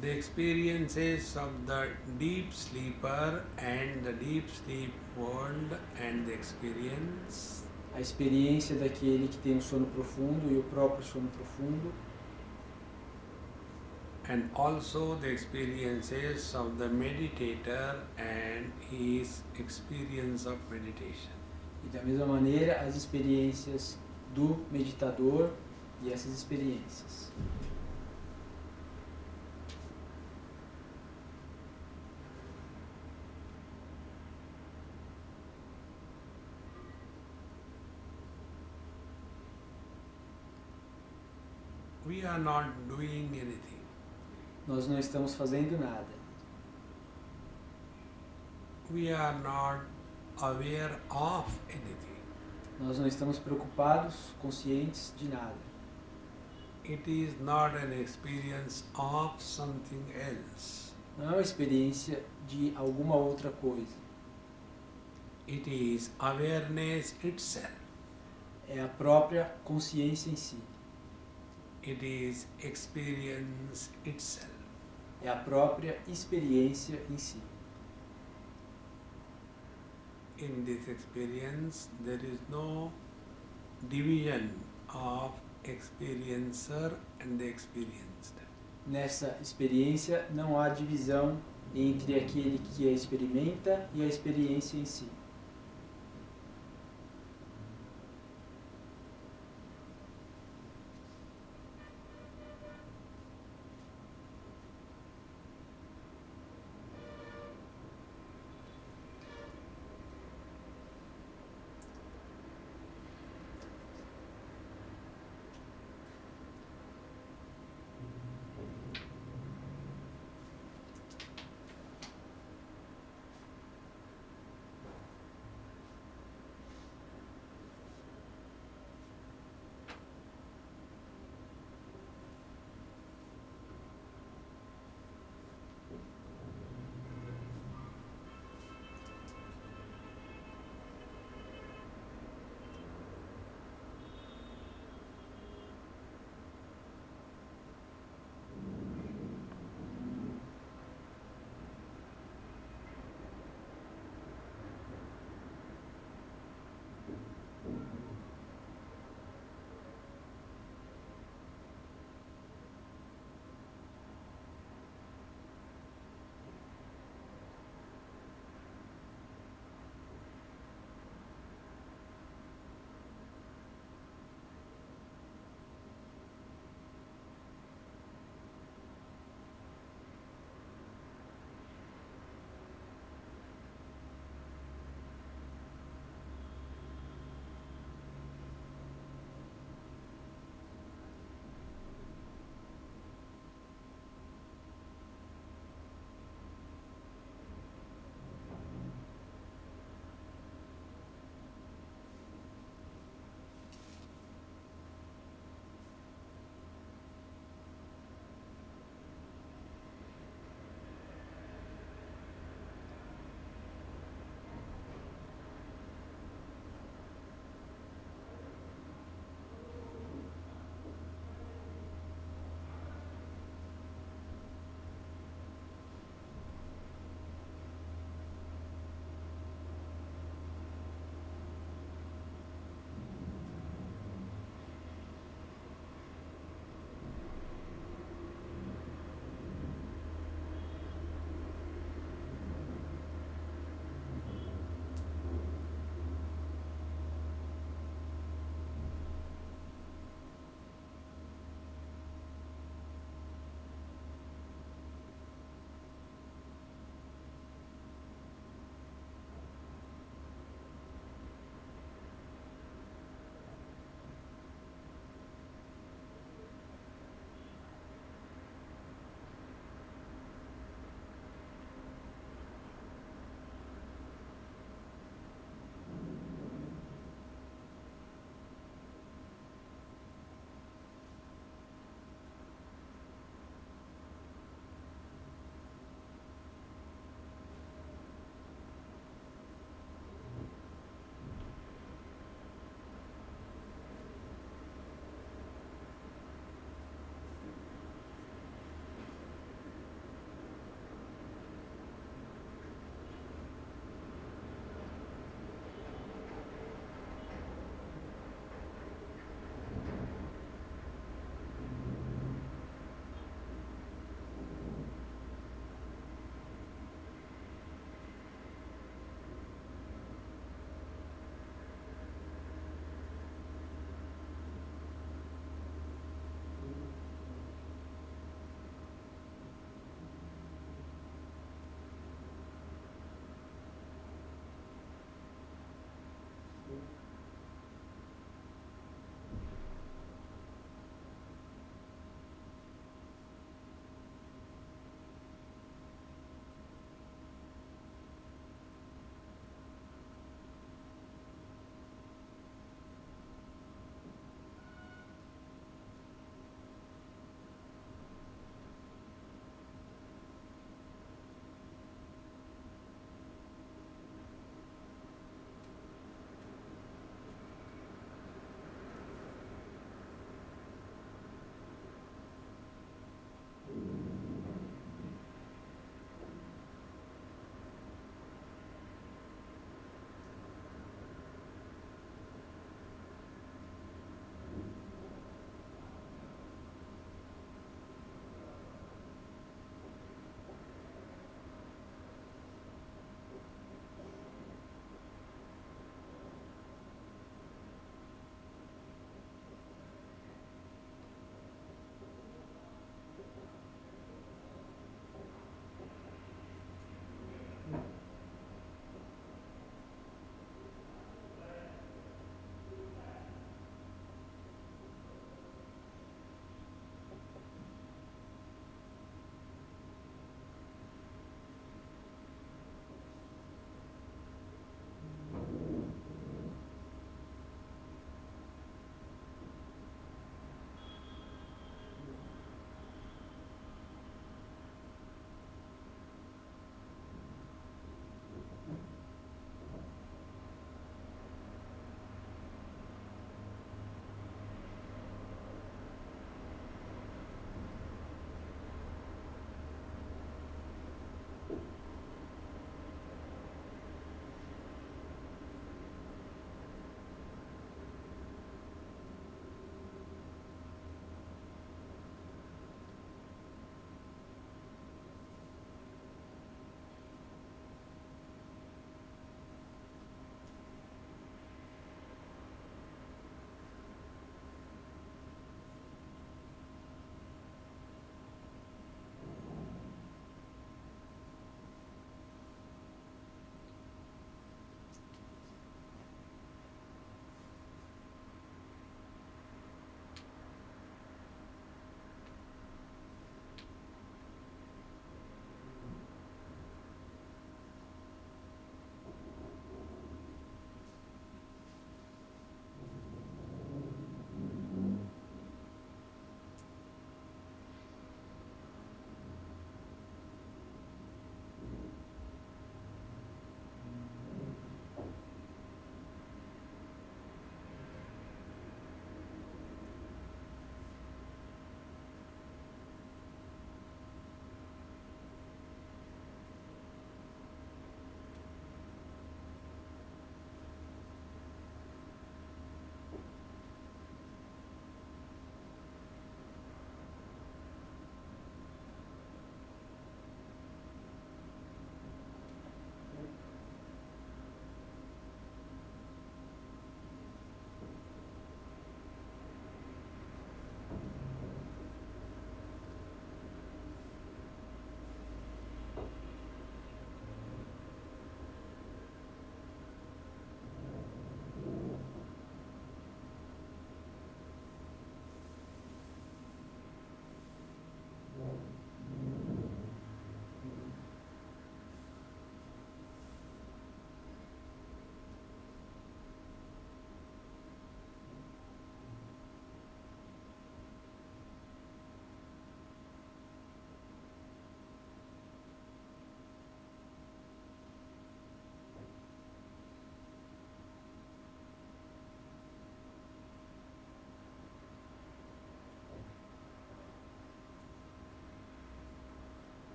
Speaker 1: the experiences of the deep sleeper and the deep sleep world and the experience,
Speaker 2: A experiência daquele que tem um sono profundo e o próprio sono profundo.
Speaker 1: and also the experiences of the meditator and his experience of meditation.
Speaker 2: E da mesma maneira, as experiências do meditador e essas experiências.
Speaker 1: We are not doing anything.
Speaker 2: Nós não estamos fazendo nada.
Speaker 1: We are not aware of anything.
Speaker 2: Nós não estamos preocupados, conscientes de nada.
Speaker 1: It is not an experience of something else.
Speaker 2: Não é uma experiência de alguma outra coisa.
Speaker 1: It is awareness itself.
Speaker 2: É a própria consciência em si.
Speaker 1: It is experience itself.
Speaker 2: É a própria experiência em si.
Speaker 1: In this experience, there is no division of experiencer and the experienced.
Speaker 2: Nessa experiência não há divisão entre aquele que a experimenta e a experiência em si.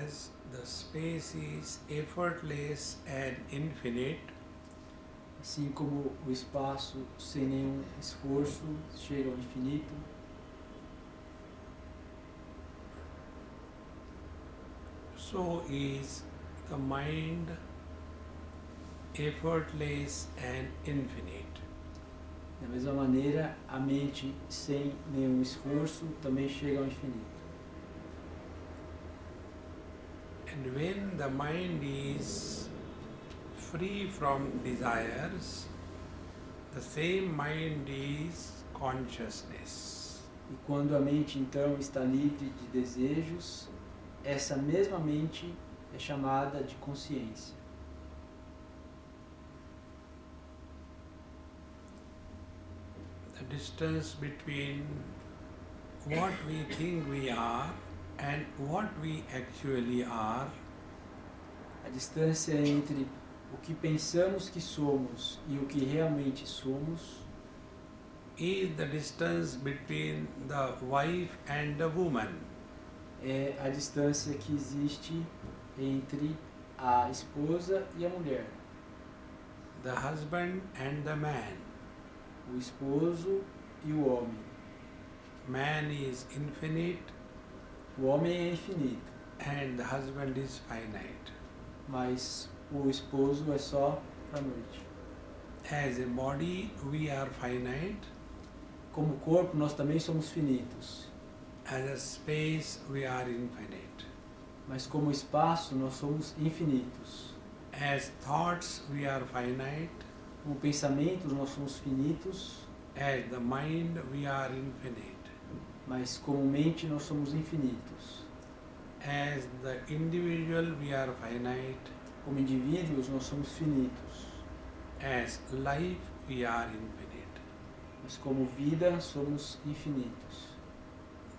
Speaker 1: as the space is effortless and infinite,
Speaker 2: assim como o espaço sem nenhum esforço chega ao infinito,
Speaker 1: so is the mind effortless and infinite.
Speaker 2: da mesma maneira, a mente sem nenhum esforço também chega ao infinito.
Speaker 1: And when the mind is free from desires, the same mind is consciousness.
Speaker 2: E quando a mente então está livre de desejos, essa mesma mente é chamada de consciência.
Speaker 1: The distance between what we think we are and what we actually are
Speaker 2: A distância entre o que pensamos que somos e o que realmente somos
Speaker 1: is the distance between the wife and the woman,
Speaker 2: é a distância que existe entre a esposa e a mulher,
Speaker 1: the husband and the man.
Speaker 2: o esposo e o homem.
Speaker 1: Man is infinite
Speaker 2: O homem é infinito,
Speaker 1: and the husband is finite.
Speaker 2: mas o esposo é só para a noite.
Speaker 1: As a body, we are finite.
Speaker 2: Como corpo, nós também somos finitos,
Speaker 1: As a space, we are infinite.
Speaker 2: mas como espaço, nós somos infinitos.
Speaker 1: As thoughts, we are finite.
Speaker 2: Como pensamentos, nós somos finitos,
Speaker 1: As the mind, we are infinite.
Speaker 2: mas como mente, nós somos infinitos.
Speaker 1: As the individual, we are finite.
Speaker 2: Como indivíduos, nós somos finitos,
Speaker 1: As life, we are infinite.
Speaker 2: mas como vida, somos infinitos.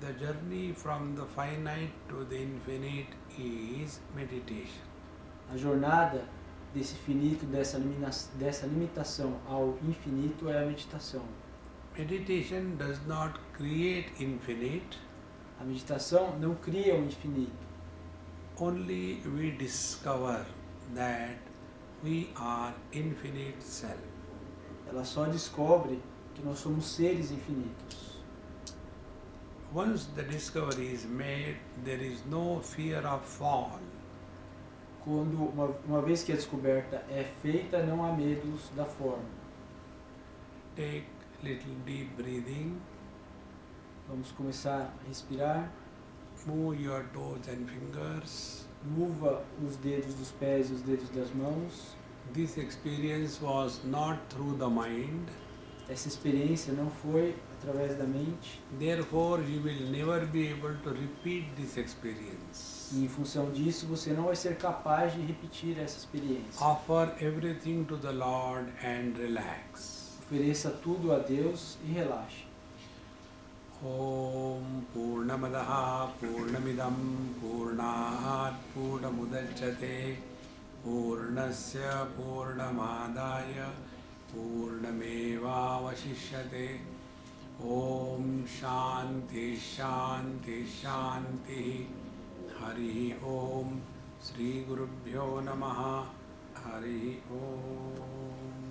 Speaker 1: The journey from the finite to the infinite is meditation.
Speaker 2: A jornada desse finito, dessa limitação ao infinito é a meditação.
Speaker 1: Meditation does not create infinite,
Speaker 2: A meditação não cria o infinito,
Speaker 1: only we discover that we are infinite self.
Speaker 2: ela só descobre que nós somos seres infinitos.
Speaker 1: Once the discovery is made, there is no fear of fall.
Speaker 2: Quando uma vez que a descoberta é feita, não há medos da forma.
Speaker 1: Take little deep breathing,
Speaker 2: Vamos começar a respirar.
Speaker 1: move your toes and fingers.
Speaker 2: Mova os dedos dos pés e os dedos das mãos.
Speaker 1: This experience was not through the mind,
Speaker 2: Essa experiência não foi através da mente,
Speaker 1: therefore you will never be able to repeat this experience.
Speaker 2: e em função disso você não vai ser capaz de repetir essa experiência.
Speaker 1: Offer everything to the Lord and relax.
Speaker 2: Ofereça tudo a Deus e relaxe.
Speaker 1: Om Purnamadaha Purnamidam Purnat Purnamudachyate Purnasya Purnamadaya Purnamevavashishyate. Om Shanti Shanti Shanti. Hari Om Sri Gurubhyo Namaha. Hari Om.